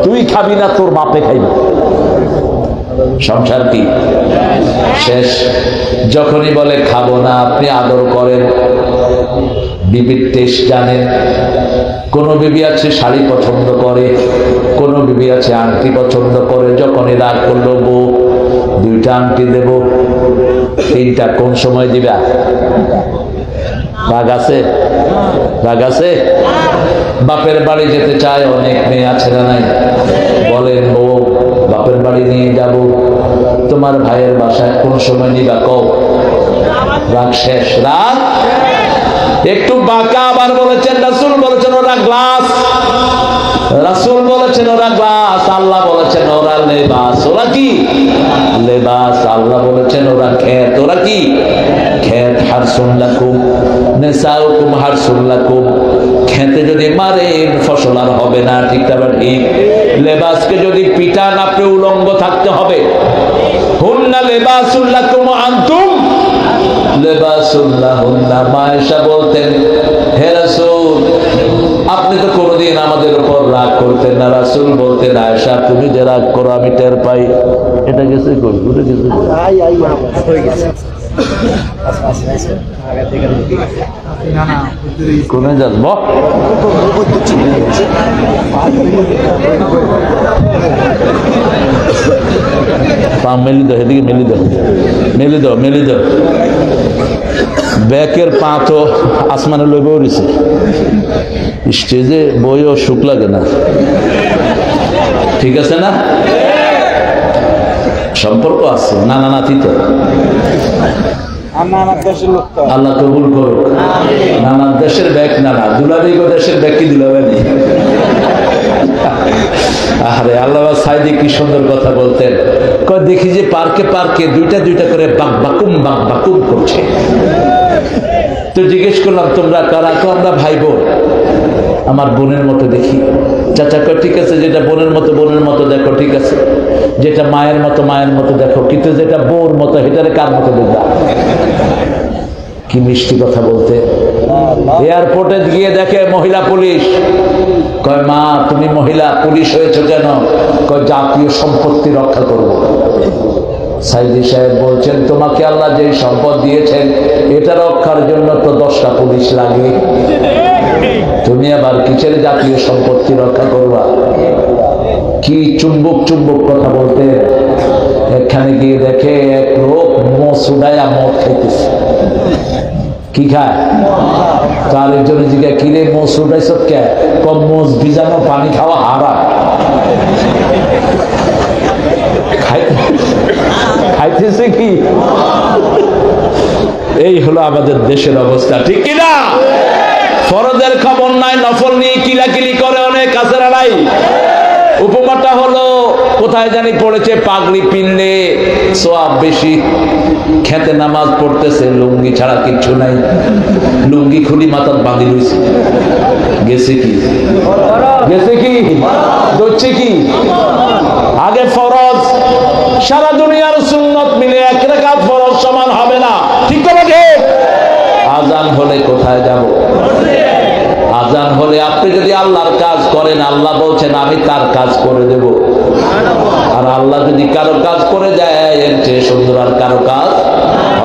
তুই খাবি না, তোর বাপে খাইবে। সংসার কি শেষ? যখনই বলে খাবো না, আপনি আদর করেন, বিবির টেস্ট জানেন। কোন বিবি আছে শাড়ি পছন্দ করে, কোন বিবি আছে আংটি পছন্দ করে। যখনই রাগ করলো, বউ 2টা আংটি দেব, 3টা কোন সময় দিবা? রাগ আছে? বাপের বাড়ি যেতে চায় অনেক মেয়ে, আছে না নাই? বলেন, বউ বাপের বাড়ি নিয়ে যাব, তোমার ভাইয়ের বাসায় কোন সময় নিবা কও? রাগ শেষ। রাগ একটু বাঁকা। আবার বলেছেন, রাসূল বলেছেন ওরা গ্লাস, রাসূল বলেছেন ওরা গ্লাস, আল্লাহ বলেছেন ওরা লেবাস। ওরা কি লেবাস? আল্লাহ বলেছেন ওরা খেত। ওরা কি খেত? হারসুন লাকুম নিসাউকুম হারসুন লাকুম। খেতে যদি মারেন, ফসল আর হবে না, ঠিক না? ঠিক। লেবাসকে যদি পিটান, আপনি উলঙ্গ থাকতে হবে। হুন্না লেবাসুল লাকুম ওয়া আনতুম লেবাসুল লাহুন্না। মা আয়েশা বলতেন, হে রাসূল, আপনি তো কোনোদিন আমাদের উপর রাগ করতেন না। রাসূল বলতেন, আয়েশা তুমি যে রাগ করো আমি টের পাই। এটা গেছে কই? ঘুরে গেছে কোনে যাবো? মেলি দাও, এদিকে মেলি দাও। ব্যাকের পা তো আসমানে লইব উড়িছে, স্টেজে বইও সুখ লাগে না, ঠিক আছে না? সম্পর্ক আছে, নানা নাতি তো। আল্লাহ কবুল করুক। নানার দেশের ব্যাগ নানা, দুলাভাই দেশের ব্যাগ কি দুলাভাই নেই। আরে আল্লাহ সাইদি কি সুন্দর কথা বলতেন, দেখি যে পার্কে পার্কে দুইটা দুইটা করে বাক বাকুম করছে। তো জিজ্ঞেস করলাম তোমরা কারা? তো আমরা ভাই বোন, আমার বোনের মতো দেখি। চাচা কয় ঠিক আছে, যেটা বোনের মতো দেখো, ঠিক আছে, যেটা মায়ের মতো দেখো, কিন্তু যেটা বউর মতো সেটারে কার মতো দেখবা? কি মিষ্টি কথা বলতে। এয়ারপোর্টে গিয়ে দেখে মহিলা পুলিশ, কয় মা তুমি মহিলা পুলিশ হয়েছো কেন? কয় জাতীয় সম্পত্তি রক্ষা করব। সাইদি সাহেব বলছেন তোমাকে আল্লাহ যে সম্পদ দিয়েছেন এটা রক্ষার জন্য তো 10টা পুলিশ লাগে, তুমি আবার কিসের জাতীয় সম্পত্তি রক্ষা করবা? কি চুম্বক কথা বলতে। এখানে গিয়ে দেখে এক লোক মসুডায়া মদ খাইতেছে। কি খায়? তার একজনে জিজ্ঞাসা কিরে মসুডাইছ কে? কম মোজ ভিজানো পানি খাওয়া হারাম। খাইতেছে কি? এই হলো আমাদের দেশের অবস্থা, ঠিক কিনা? ফরজের খবর নাই, নফল নিয়ে কিলাকিলি করে অনেক কাছের আড়াই। উপমাটা হলো কোথায় জানি পড়েছে, পাগড়ি পিনলে সোয়াব বেশি, খেতে নামাজ পড়তেছে লুঙ্গি ছাড়া কিচ্ছু নাই, লুঙ্গি খুলি মাথার বাঁধি রয়েছে, গেছে কি ধরছে কি? আগে ফরজ, সারা দুনিয়ার সুন্নত মিলে এক রাকাত ফরজ সমান হবে না, ঠিক তো লাগে? আজান হলে কোথায় যাব? আজান হলে আপনি যদি আল্লাহর কাজ করেন, আল্লাহ বলছেন আমি তার কাজ করে দেব। আর আল্লাহ যদি কারো কাজ করে দেয়, এর চেয়ে সুন্দর আর কারো কাজ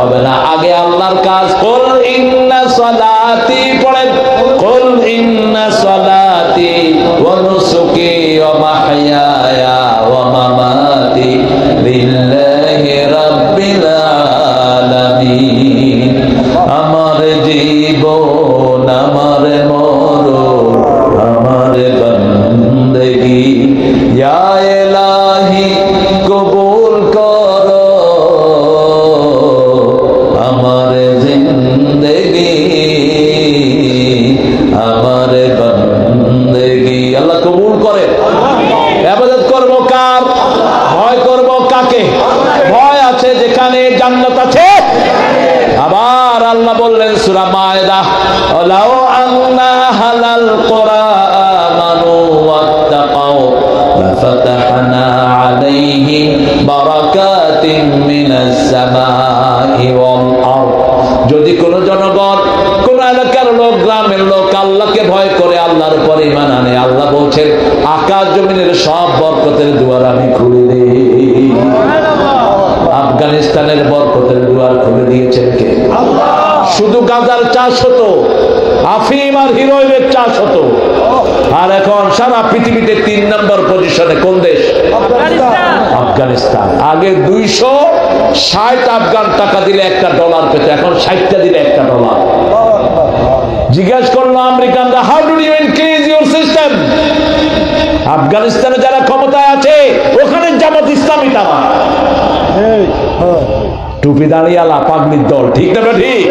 হবে না। আগে আল্লাহর কাজ। কুল ইন্না সালাতি, পড়েন, কুল ইন্না সালাতি ওয়া নুসুকি ওয়া মাহইয়ায়া ওয়া মামাতি লিল্লাহি রাব্বিল আলামিন। আমার জীবন, আমার মরণ, আমার বন্দেগী ইয়া ইলাহি কবুল করো, আমার জিন্দেগি, আমার বন্দেগী আল্লাহ কবুল করে। ইবাদত করব কার? ভয় করব কাকে? ভয় আছে যেখানে জান্নাত আছে। আবার আল্লাহ বললেন সূরা মায়েদা, লাউ আন্না হালাল কুরআনানু ওয়াত্তাকাউ লাফাতাহনা আলাইহিম বারাকাতিন মিনাস সামাই ওয়াল আরদ। যদি কোন জনগণ, কোন এলাকার লোক, গ্রামের লোক আল্লাহকে ভয় করে, আল্লাহর উপর ঈমান আনে, আল্লাহ বলছেন আকাশ জমিনের সব বরকতের দুয়ার আমি খুলে দেই। আফগানিস্তানের বরকতের দুয়ার খুলে দিয়েছেন কে? আল্লাহ। শুধু গাঁজার চাষ হতো, আফিম আর হিরোইনের চাষ হতো, আর এখন সারা পৃথিবীতে 3 নম্বর পজিশনে কোন দেশ? আফগানিস্তান। আগে 260 আফগান টাকা দিলে $1 পেত, এখন 60টা দিলে $1। জিজ্ঞাসা করলো আমেরিকানরা, how do you increase your system? আফগানিস্তানে যারা ক্ষমতায় আছে ওখানে জামাত ইসলামী তারা, টুপি দাঁড়িয়ালা পাগলির দল, ঠিক না? ঠিক।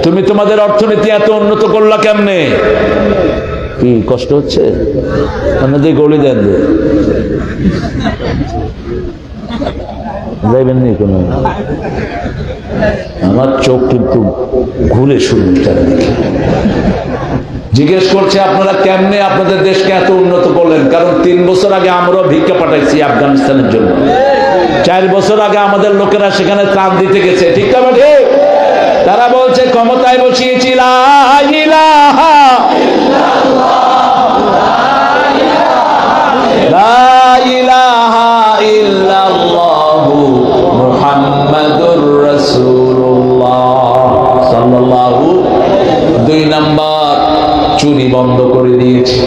তুমি তোমাদের অর্থনীতি এত উন্নত করলা কেমনে? কি কষ্ট হচ্ছে? আপনাদের গলি দেন যে যাইবেন নি কোনো? আমার চোখ কিন্তু ঘুরে শুরু চারিদিকে। জিজ্ঞেস করছে আপনারা কেমনে আপনাদের দেশকে এত উন্নত করলেন? কারণ 3 বছর আগে আমরাও ভিক্ষা পাঠাইছি আফগানিস্তানের জন্য। 4 বছর আগে আমাদের লোকেরা সেখানে ত্রাণ দিতে গেছে, ঠিক না? ঠিক। তারা বলছে ক্ষমতায় বসিয়েছি লা ইলাহা ইল্লাল্লাহু মুহাম্মাদুর রাসূলুল্লাহ সাল্লাল্লাহু। 2 নাম্বার, চুরি বন্ধ করে দিয়েছে।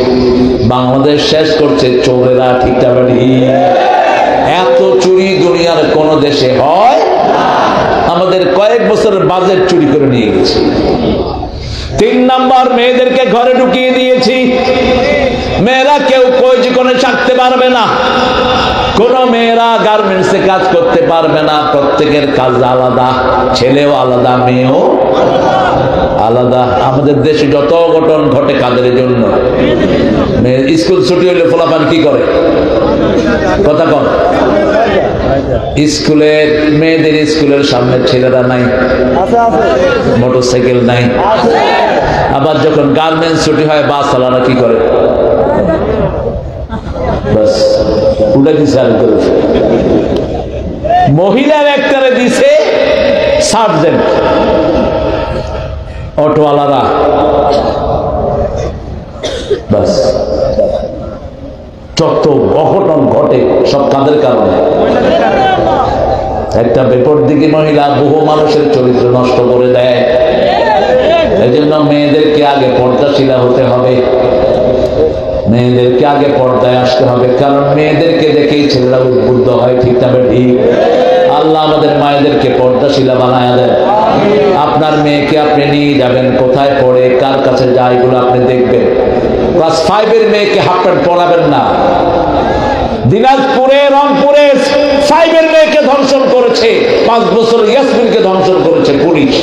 বাংলাদেশ শেষ করছে চোরেরা, ঠিক না? এত চুরি দুনিয়ার কোন দেশে হয়? আমাদের কয়েক বছরের বাজেট চুরি করে নিয়ে গেছে। 3 নাম্বার, মেয়েদেরকে ঘরে ঢুকিয়ে দিয়েছি, মেয়েরা কেউ কই জীবনে থাকতে পারবে না। কোন মেয়েরা গার্মেন্টসে কাজ করতে পারবে না, প্রত্যেকের কাজ আলাদা, ছেলেও আলাদা, মেয়েও আলাদা। আমাদের দেশে যত অঘটন ঘটে কাদের জন্য? স্কুল ছুটি হইলে ফলাফল কি করে? কথা কম। স্কুলের মেয়েদের স্কুলের সামনে ছেলেরা নাই, মোটরসাইকেল নাই। আবার যখন গার্মেন্টস ছুটি হয় বাস চালানো কি করে? বাস উঠে দিছে। মহিলার একটারে দিছে সার্জেন্ট, অটোওয়ালারা বাস। যত অঘটন ঘটে সব কাদের কারণে? একটা বেপরদিকে মহিলা বহু মানুষের চরিত্র নষ্ট করে দেয়। এই জন্য মেয়েদেরকে আগে পর্দাশীলা হতে হবে, মেয়েদেরকে আগে পর্দায় আসতে হবে, কারণ মেয়েদেরকে দেখেই ছেলেরা উদ্বুদ্ধ হয়। ঠিক না ঠিক? আল্লাহ আমাদের মায়েদেরকে পর্দাশীলা বানায় দেন। আপনার মেয়েকে আপনি নিয়ে যাবেন, কোথায় পড়ে, কার কাছে যায়, এগুলো আপনি দেখবেন। ক্লাস 5 এর মেয়েকে হাফ প্যান্ট পরাবেন না। দিনাজপুরে, রংপুরে 5 এর মেয়েকে ধর্ষণ করেছে, 5 বছর ইয়াসমিনকে ধর্ষণ করেছে পুলিশ।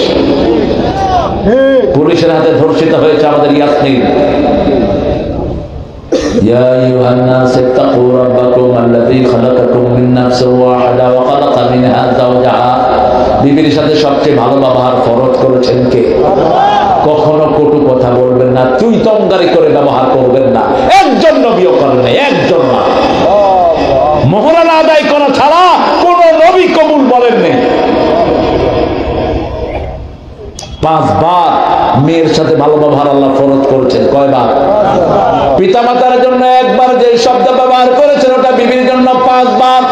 পুলিশের হাতে ধর্ষিত হয়েছে আমাদের ইয়াসমিন। يا أيها الناس اتقوا ربكم الذي خلقكم من نفس واحدة وخلق منها زوجها। বিবির সাথে সবচেয়ে ভালো ব্যবহার ফরজ করেছেন কে? কখনো কটু কথা বলবেন না, তুই তঙ্গারি করে ব্যবহার করবেন না। একজন নবীও করেন নাই, একজন না। মোহরানা আদায় করা ছাড়া কোন নবী কবুল বলেন নাই। 5 বার মেয়ের সাথে ভালো ব্যবহার আল্লাহ ফরজ করেছেন। কয়বার? পিতামাতার জন্য একবার যে শব্দ ব্যবহার করেছেন ওটা বিবির জন্য 5 বার।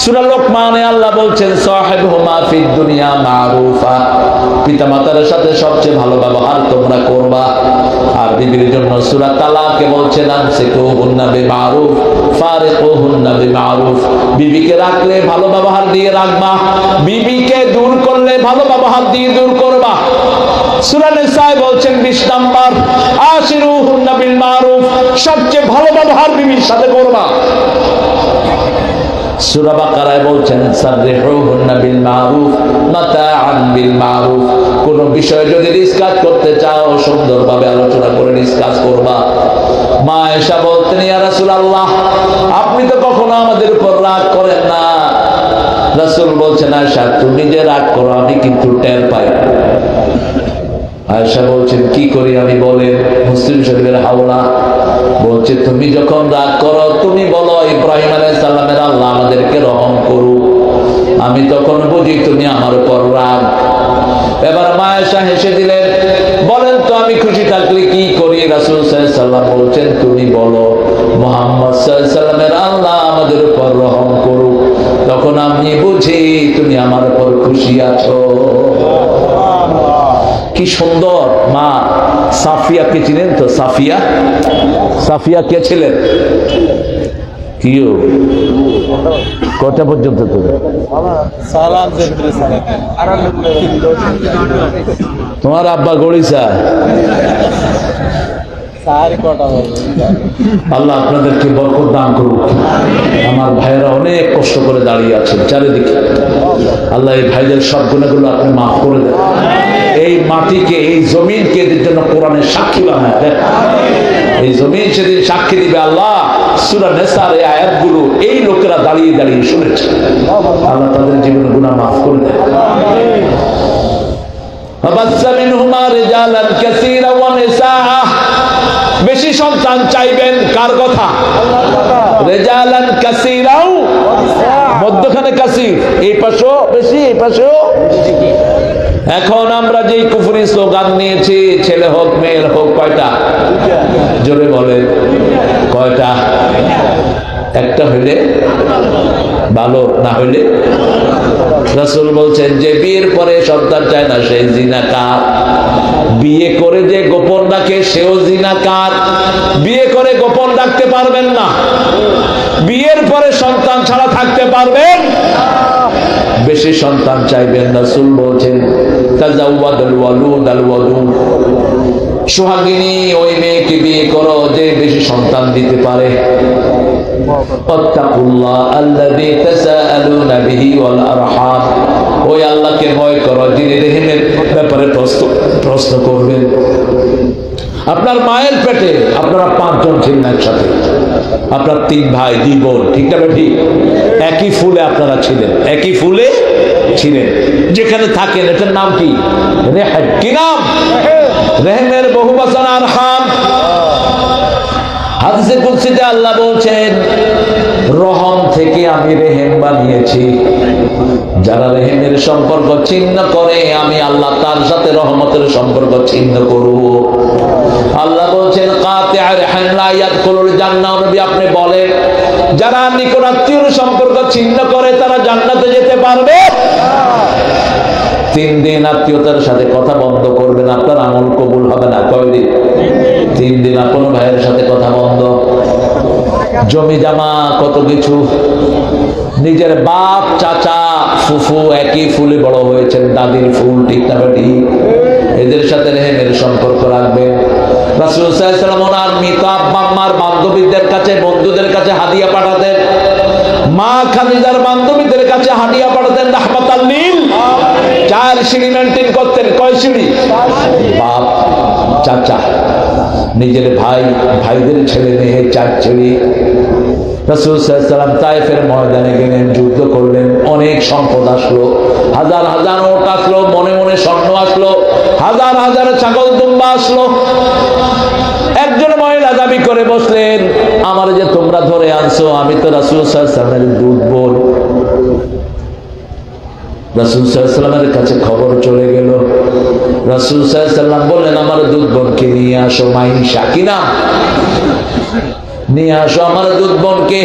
সূরা লোকমানে আল্লাহ বলছেন সাহিবহুমা ফিদ দুনিয়া মারুফা, পিতামাতার সাথে সবচেয়ে ভালো ব্যবহার তোমরা করবা। আর বিবির জন্য সূরা তালাকে বলছেন আমসিকুহুন্না বিমারুফ ফারিকুহুন্না বিমারুফ, বিবিকে রাখলে ভালো ব্যবহার দিয়ে রাখবা, বিবিকে দূর করলে ভালো ব্যবহার দিয়ে দূর করবা। সূরা নিসায় বলছেন 20 নাম্বার আশিরুহুন্না বিল মারুফ, সবচেয়ে ভালো ব্যবহার বিবির সাথে করবা। সূরা বাকারায় বলছেন সাররিহুহুন্না বিল মারুফ মাতাআন বিল মারুফ, কোন বিষয় যদি ডিসকাস করতে চাও সুন্দরভাবে আলোচনা করে ডিসকাস করবা। মা আয়েশা বলতেন ইয়া রাসূলুল্লাহ আপনি তো কখনো আমাদের উপর রাগ করেন না। রাসূল বলছেন আয়েশা তুমি যে রাগ করো আমি কিন্তু টের পাই। আয়েশা বলছেন কি করি আমি বলেন? মুসলিম শরীফের হাওলা বলছে তুমি যখন রাগ করো তুমি বলো ইব্রাহিম আলাইহিস সালামের আল্লাহ আমাদেরকে রহম করুক, আমি তখন বুঝি তুমি আমার উপর রাগ। এবার মা আয়েশা হেসে দিলেন, বলেন তো আমি খুশি থাকলে কি করি? রাসূল সাল্লাল্লাহু আলাইহি ওয়াসাল্লাম বলছেন তুমি বলো মুহাম্মদ সাল্লাল্লাহু আলাইহি ওয়াসাল্লামের আল্লাহ আমাদের উপর রহম করুক, তখন আমি বুঝি তুমি আমার উপর খুশি আছো। কি সুন্দর! মা সাফিয়াকে চিনেন তো? সাফিয়া, সাফিয়া কে ছিলেন? কিও কটা পর্যন্ত তোমার আব্বা গড়িসা? আল্লাহ আপনাদেরকে বরকত দান করুক। আমার ভাইয়েরা অনেক কষ্ট করে দাঁড়িয়ে আছেন চারিদিকে। আল্লাহ এই ভাইদের সব গুণাগুলো আপনি মাফ করে দেন। এই মাটিকে, এই জমিনকে এদের জন্য কোরআনের সাক্ষী বানায় দেন। এই জমিন সেদিন সাক্ষী দিবে আল্লাহ সূরা নিসার এই আয়াতগুলো এই লোকেরা দাঁড়িয়ে দাঁড়িয়ে শুনেছে। আল্লাহ তাদের জীবনে গুনাহ মাফ করে দেন। বেশি সন্তান চাইবেন কার কথা? রিজালান কাসীরাও, মধ্যখানে কাসীর, এই পাশেও বেশি এই পাশেও। এখন আমরা যেই কুফরি স্লোগান নিয়েছি, ছেলে হোক মেয়ে হোক, কয়টা? জোরে বলে কয়টা? একটা হইলে ভালো, না হইলে? রাসূল বলছেন যে বিয়ের পরে সন্তান চায় না সে জিনাকার, বিয়ে করে যে গোপন রাখে সেও জিনাকার। বিয়ে করে গোপন রাখতে পারবেন না, বিয়ের পরে সন্তান ছাড়া থাকতে পারবেন? বেশি সন্তান চাইবেন। রাসূল বলছেন তাজাওয়াদুল ওয়ালুদ আল ওয়াদুদ, সোহাগিনী ওই মেয়েকে বিয়ে করো যে বেশি সন্তান দিতে পারে। আত্তাকুল্লাহ আল্লাযী তাসাআলুনা বিহি ওয়াল আরহাম, ওই আল্লাহকে ভয় করো যিনি রহিমের ব্যাপারে প্রশ্ন করবেন। আপনার মায়ের পেটে আপনারা 5 জন ছিলেন একসাথে, আপনার 3 ভাই 2 বোন, ঠিক না ঠিক? একই ফুলে আপনারা ছিলেন, একই ফুলে ছিলেন। যেখানে থাকেন এটার নাম কি? রেহেম। কি নাম? রেহেমের বহুবচন আরহাম। হাদিসে কুদসিতে আল্লাহ বলছেন, রহম থেকে আমি রেহেম বানিয়েছি, যারা রেহেমের সম্পর্ক ছিন্ন করে আমি আল্লাহ তার সাথে রহমতের সম্পর্ক ছিন্ন করব। আল্লাহ বলছেন কাতিআর রাহিম লা ইয়াদখুলুল জান্নাহ। নবী আপনি বলেন, যারা নিকট আত্মীয়র সম্পর্ক ছিন্ন করে তারা জান্নাতে যেতে পারবে? 3 দিন আত্মীয়তার সাথে কথা বন্ধ করবেন, আপনার আমল কবুল হবে না। কয়দিন? 3 দিন আপন ভাইয়ের সাথে কথা বন্ধ। জমি জামা কত কিছু, নিজের বাপ চাচা ফুফু একই ফুলে বড় হয়েছেন, দাদির ফুল, ঠিক না ঠিক? এদের সাথে রেহেমের সম্পর্ক রাখবেন। রাসূল সাল্লাল্লাহু আলাইহি ওয়াসাল্লাম ওনার মৃত আব্বা আম্মার বান্ধবীদের কাছে, বন্ধুদের কাছে হাদিয়া পাঠাতেন। মা খাদিজার বান্ধবীদের কাছে হাদিয়া পাঠাতেন রাহমাতাল লিল। 4 সিঁড়ি মেইনটেইন করতেন। কয় সিঁড়ি? বাপ, চাচা, নিজের ভাই, ভাইদের ছেলে মেয়ে 4 সিঁড়ি। রাসূল সাল্লাল্লাহু আলাইহি ওয়াসাল্লাম তায়েফের ময়দানে গেলেন, যুদ্ধ করলেন, অনেক সম্পদ আসলো, হাজার হাজার ওট আসলো, মনে মনে স্বর্ণ আসলো, হাজার হাজার ছাগল দুম্বা আসলো। একজন মহিলা দাবি করে বসলেন, আমার যে তোমরা ধরে আনছো আমি তো রাসূল সাল্লাল্লাহু আলাইহি ওয়াসাল্লামের দুধ বোন। রাসূল সাল্লাল্লাহু আলাইহি ওয়াসাল্লামের কাছে খবর চলে গেল। রাসূল সাল্লাল্লাহু আলাইহি ওয়াসাল্লাম বললেন, আমার দুধ বোনকে নিয়ে আসো। মাইশা, কি নাম? নিয়ে আসো আমার দুধ বোনকে।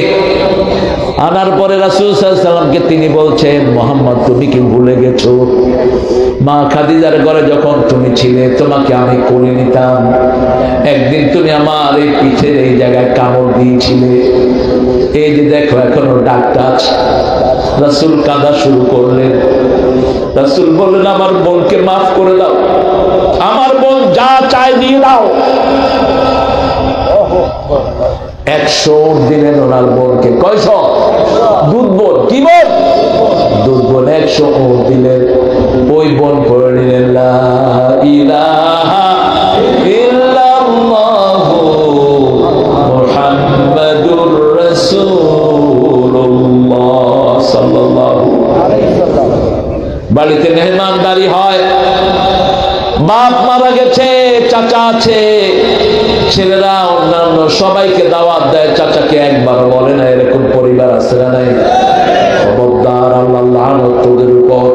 আনার পরে রাসূল সাল্লাল্লাহু আলাইহি ওয়াসাল্লামকে তিনি বলছেন, মুহাম্মদ তুমি কি ভুলে গেছো? মা খাদিজার ঘরে যখন তুমি ছিলে তোমাকে আমি কোলে নিতাম, একদিন তুমি আমার এই পিঠের এই জায়গায় কামড় দিয়েছিলে, এই যে দেখো এখনো ডাকটা আছে। রাসূল কাঁদা শুরু করলেন। রাসূল বললেন, আমার বোনকে মাফ করে দাও, আমার বোন যা চায় দিয়ে দাও। 100 দিলেন ওনার বোনকে। কয়শ? দুধ বোন। কি বোন? দুধ বোন। 100 দিলেন। ওই বোন পড়ে নিলেন লা ইলাহা ইল্লাল্লাহু মুহাম্মাদুর রাসূলুল্লাহ সাল্লাল্লাহু আলাইহি ওয়াসাল্লাম। বাড়িতে মেহমানদারি হয়, বাপ মারা গেছে, চাচা আছে, ছেলেরা অন্যান্য সবাইকে দাওয়াত দেয়, চাচাকে একবার বলে না। এরকম পরিবার আছে না নাই? খবরদার, আল্লাহ লানত তোদের উপর।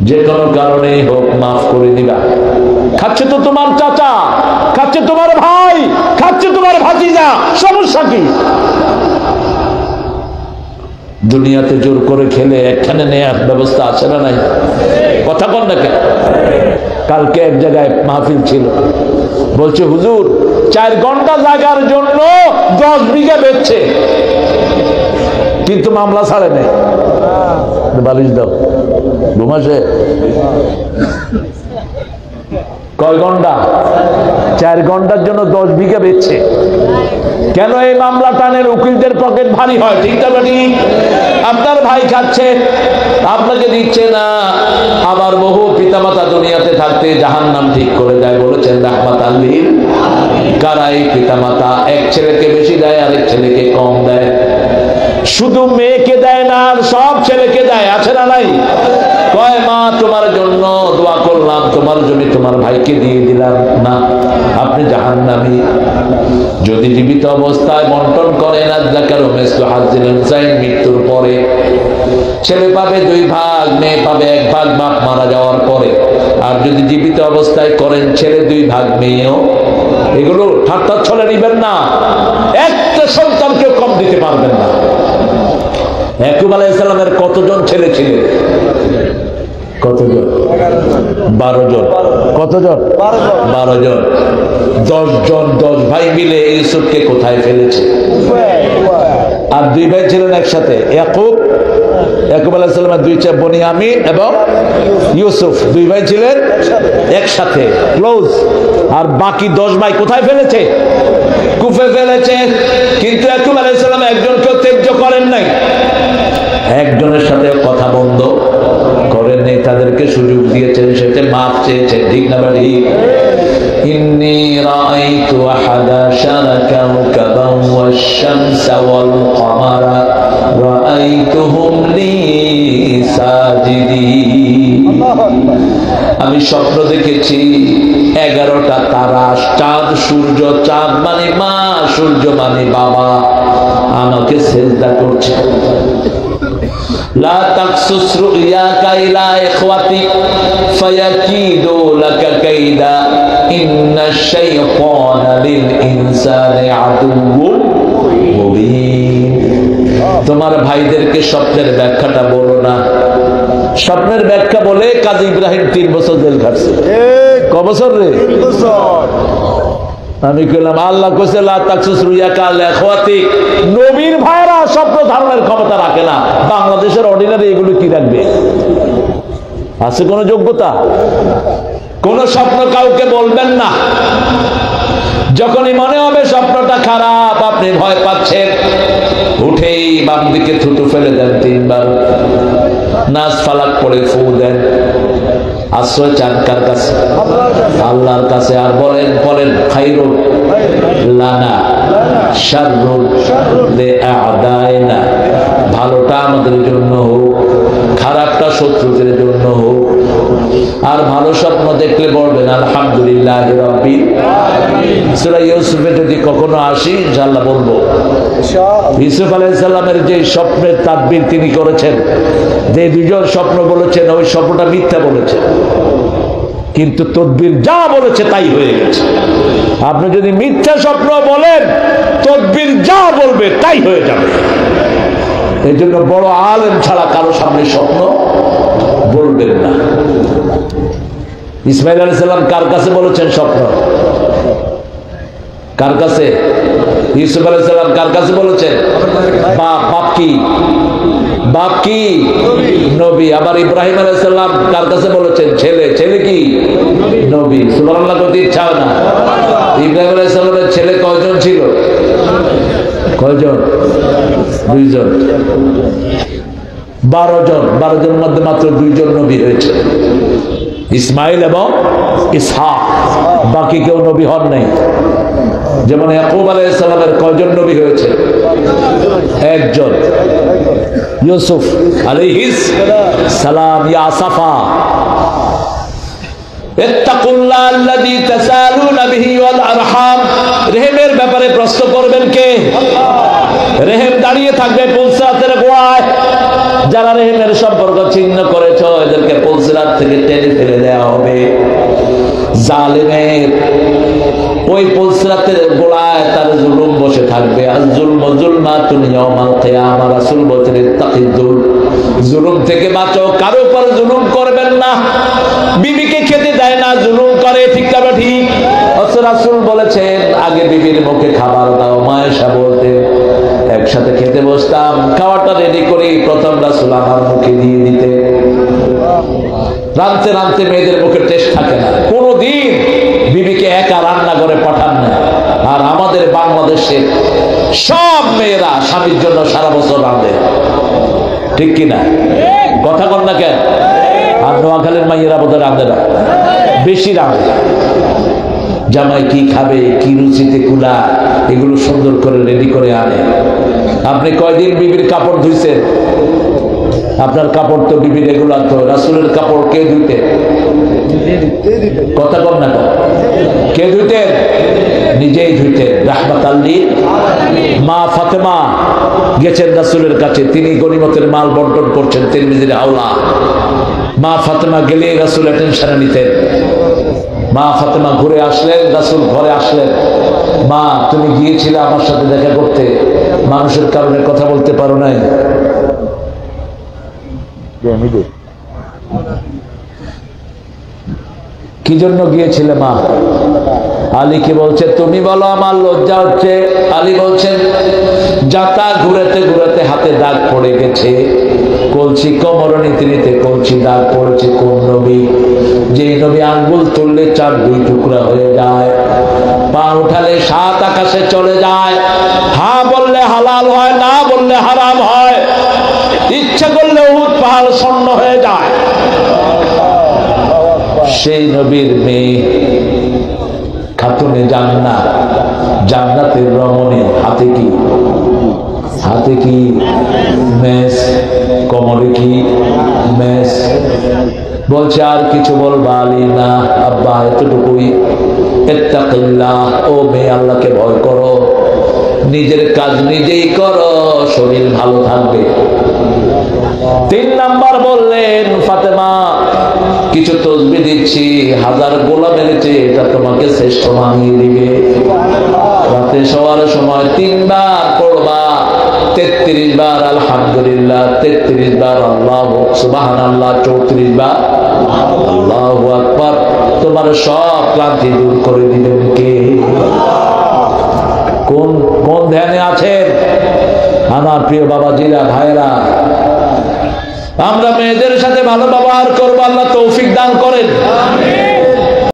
যে কোনো কারণেই হোক মাফ করে দিবা। খাচ্ছে তো তোমার চাচা, খাচ্ছে তোমার ভাই, খাচ্ছে তোমার ভাতিজা, সমস্যা কি? দুনিয়াতে জোর করে খেলে একখানে নেয়ার ব্যবস্থা আছে না নাই? কথা বল না কেন? কালকে এক জায়গায় মাহফিল ছিল, বলছে হুজুর 4 ঘন্টা জায়গার জন্য 10 বিঘা বেচছে, কিন্তু মামলা ছাড়ে নেই। বালিশ দাও, ঘুমাসে। কয় ঘন্টা? 4 ঘন্টার জন্য 10 বিঘা বেচছে। কেন? এই মামলা টানের উকিলদের পকেট ভারী হয়, ঠিক না? আপনার ভাই খাচ্ছে, আপনাকে দিচ্ছে না। আবার বহু পিতামাতা দুনিয়াতে থাকতে জাহান্নাম ঠিক করে দেয়, বলেছেন রাহমাতাল লিল। কারা এই পিতামাতা? এক ছেলেকে বেশি দেয়, আরেক ছেলেকে কম দেয়। শুধু মেয়েকে দেয় না, আর সব ছেলেকে দেয়, আছে না নাই? কয় মা তোমার জন্য দোয়া করলাম, তোমার জমি তোমার ভাইকে দিয়ে দিলাম, না আপনি জাহান্নামী। যদি জীবিত অবস্থায় বন্টন করেন, আযযাকারু মিসলু হাজ্জিল উনসাইন, মৃত্যুর পরে ছেলে পাবে 2 ভাগ, মেয়ে পাবে 1 ভাগ বাপ মারা যাওয়ার পরে। আর যদি জীবিত অবস্থায় করেন, ছেলে 2 ভাগ, মেয়েও। এগুলো ঠাট্টা ছলে নিবেন না, একটা সন্তানকেও কম দিতে পারবেন না। ইয়াকুব আলাইহিস সালামের কতজন ছেলে ছিলেন? কতজন? 12 জন। কতজন? 12 জন। 10 জন, 10 ভাই মিলে ইউসুফকে কোথায় ফেলেছে? আর 2 ভাই ছিলেন একসাথে, ইয়াকুব ইয়াকুব আলাইহিস সালামের দুই ছেলে বনিয়ামিন এবং ইউসুফ, দুই ভাই ছিলেন একসাথে ক্লোজ। আর বাকি 10 ভাই কোথায় ফেলেছে? কুফে ফেলেছে। কিন্তু ইয়াকুব আলাইহিস সালাম একজনকেও ত্যায্য করেন নাই, একজনের সাথে কথা বন্ধ করেন নাই, তাদেরকে সুযোগ দিয়েছেন, সেটা মাফ চেয়েছেন। ঠিক না বাড়ি? ইন্নী রাআইতু আহাদা শারা কাওকাবান ওয়াশ-শামসা ওয়াল কমারা রাআইতুহুম লি সাজিদিন। আমি স্বপ্ন দেখেছি 11টা তারা, চাঁদ সূর্য, চাঁদ মানে মা, সূর্য মানে বাবা, আমাকে সিজদা করছে। লা তাকসুস রুয়াকা ইলা ইখওয়াতি ফায়াকিদু লাকা কাইদা ইন্নাশ শাইতানা লিল ইনসানি আদুউন মুবিন। তোমার ভাইদেরকে স্বপ্নের ব্যাখ্যাটা বলো না। স্বপ্নের ব্যাখ্যা বলে কাজী ইব্রাহিম 3 বছর জেল খাটছে। ক বছর রে? 3 বছর। আমি কইলাম আল্লাহ কইছে লা তাকসুস রুয়াকা ইলা ইখওয়াতি, নবীর ভাইরা স্বপ্ন ধারণের ক্ষমতা রাখে না। বাংলাদেশের অর্ডিনারি এগুলো কি রাখবে? আছে কোন যোগ্যতা? কোন স্বপ্ন কাউকে বলবেন না। যখনই মনে হবে স্বপ্নটা খারাপ, আপনি ভয় পাচ্ছেন, উঠেই বাম দিকে থুতু ফেলে দেন 3 বার, নাস ফালাক পড়ে ফু দেন, আশ্রয় চান কার কাছে? আল্লাহর কাছে। আর বলেন খাইরুল লানা শাররুল লিআদাইনা, ভালোটা আমাদের জন্য হোক, খারাপটা শত্রুদের জন্য হোক। আর ভালো স্বপ্ন দেখলে বলবেন আলহামদুলিল্লাহি রাব্বিল আলামিন। সূরা ইউসুফে যদি কখনো আসি ইনশাআল্লাহ বলবো। ইউসুফ আলাইহিস সালামের যে স্বপ্নের তাদবির তিনি করেছেন, যে দুজন স্বপ্ন বলেছেন, ওই স্বপ্নটা মিথ্যা বলেছেন, কিন্তু তদবির যা বলেছে তাই হয়ে গেছে। আপনি যদি মিথ্যা স্বপ্ন বলেন, তদবির যা বলবে তাই হয়ে যাবে। এই জন্য বড় আলেম ছাড়া কারো সামনে স্বপ্ন বলবেন না। ইসমাইল আলাইহিস সালাম কার কাছে বলেছেন স্বপ্ন? কার কাছে? ইউসুফ আলাইহিস সালাম কার কাছে বলেছেন? বাপ কি? বাপ কি? নবী। আবার ইব্রাহিম আলাইহিস সালাম কার কাছে বলেছেন? ছেলে। ছেলে কি? নবী। সুবহানাল্লাহ করতে ইচ্ছা হয় না? ইব্রাহিম আলাইহিস সালামের ছেলে কয়জন ছিল? কয়জন? 2 জন। 12 জন। 12 জনের মধ্যে মাত্র 2 জন নবী হয়েছে, ইসমাইল এবং ইসহাক। বাকি কেউ নবী হন নাই। যেমন ইয়াকুব আলাইহিস সালামের কয়জন নবী হয়েছে? 1 জন, ইউসুফ আলাইহিস সালাম। ইয়া সাফা ইত্তাকুল্লাহ আল্লাযী তাসালুনা বিহি ওয়াল আরহাম, রেহেমের ব্যাপারে প্রশ্ন করবেন কে? রেহেম দাঁড়িয়ে থাকবে পুলসিরাতের গোড়ায়। যারা রেহেমের সম্পর্ক ছিন্ন করেছ, এদেরকে পুলসিরাত থেকে টেনে ফেলে দেওয়া হবে। জালেমের ওই পুলসিরাতের গোড়ায় তার জুলুম বসে থাকবে। আর জুলম জুলমাতুন ইয়াউমাল কিয়ামা, রাসূল বলেছেন ইত্তাকিযুল, জুলুম থেকে বাঁচো, কারো উপর জুলুম করবেন না। বিবিকে খেতে দেয় না, জুলুম করে। ঠিক না ঠিক? রাসূল বলেছেন আগে বিবির মুখে খাবার দাও। মায়েশা বলতেন একসাথে খেতে বসতাম, খাওয়াটা রেডি করি, প্রথম রাসূল আমার মুখে দিয়ে দিতে। রাঁধতে রাঁধতে মেয়েদের মুখে টেস্ট থাকে না। কোনদিন বিবিকে একা রান্না করে পাঠান না। আর আমাদের বাংলাদেশে সব মেয়েরা স্বামীর জন্য সারা বছর রাঁধে। ঠিক কিনা? কথা বল না কেন? আর নোয়াখালীর মাইয়েরা বোধহয় রাঁধে না, বেশি রাঁধে। জামাই কি খাবে, কি রুচিতে কুলা, এগুলো সুন্দর করে রেডি করে আনে। আপনি কয়দিন বিবির কাপড় ধুইছেন? আপনার কাপড় তো বিবি রেগুলার। তো রাসূলের কাপড় কে ধুইতেন? কথা কম না কেন? কে ধুইতেন? নিজেই ধুইতেন। রাহমাতাল লিল আলামিন। মা ফাতেমা গেছেন রাসূলের কাছে, তিনি গনিমতের মাল বন্টন করছেন তিরমিজির হাওলা। মা ফাতেমা গেলে রাসূল টেনশনে নিতেন। মা ফাতেমা ঘুরে আসলেন, রাসূল ঘরে আসলেন। মা তুমি গিয়েছিলে আমার সাথে দেখা করতে, মানুষের কারণে কথা বলতে পারো নাই। কি জন্য গিয়েছিলে মা? আলীকে বলছে তুমি বলো, আমার লজ্জা হচ্ছে। আলী বলছেন যাতা ঘুরাতে ঘুরাতে হাতে দাগ পড়ে গেছে, কলছি কোমর নিতে নিতে কলছি দাগ পড়েছে কোন নবী, যেই নবী আঙ্গুল তুললে 4 টুকরা হয়ে যায়, পা উঠালে 7 আকাশে চলে যায়, হা বললে হালাল হয়, না বললে হারাম হয়, ইচ্ছা করলে উহুদ পাহাড় স্বর্ণ হয়ে যায়। সেই নবীর মেয়ে খাতুনে জান্নাত, জান্নাতের রমণী, হাতে কি? হাতে কি? মেস। কোমরে কি? মেস। বলছে আর কিছু বলবা? আলী না আব্বা, এতটুকুই। ইত্তাকিল্লাহ, ও মেয়ে আল্লাহকে ভয় করো, নিজের কাজ নিজেই করো, শরীর ভালো থাকবে। 3 নাম্বার বললেন, ফাতেমা কিছু তসবিহ দিচ্ছি, 1000 গোলামের চেয়ে এটা তোমাকে শ্রেষ্ঠ বানিয়ে দিবে। রাতে শোয়ার সময় 3 বার পড়বা, 33 বার আলহামদুলিল্লাহ, 33 বার আল্লাহু সুবহানাল্লাহ, 34 বার আল্লাহু আকবার। তোমার সব ক্লান্তি দূর করে দিবেন কে? কোন কোন ধ্যানে আছেন আমার প্রিয় বাবাজিরা, ভাইরা? আমরা মেয়েদের সাথে ভালো ব্যবহার করবো, আল্লাহ তৌফিক দান করেন।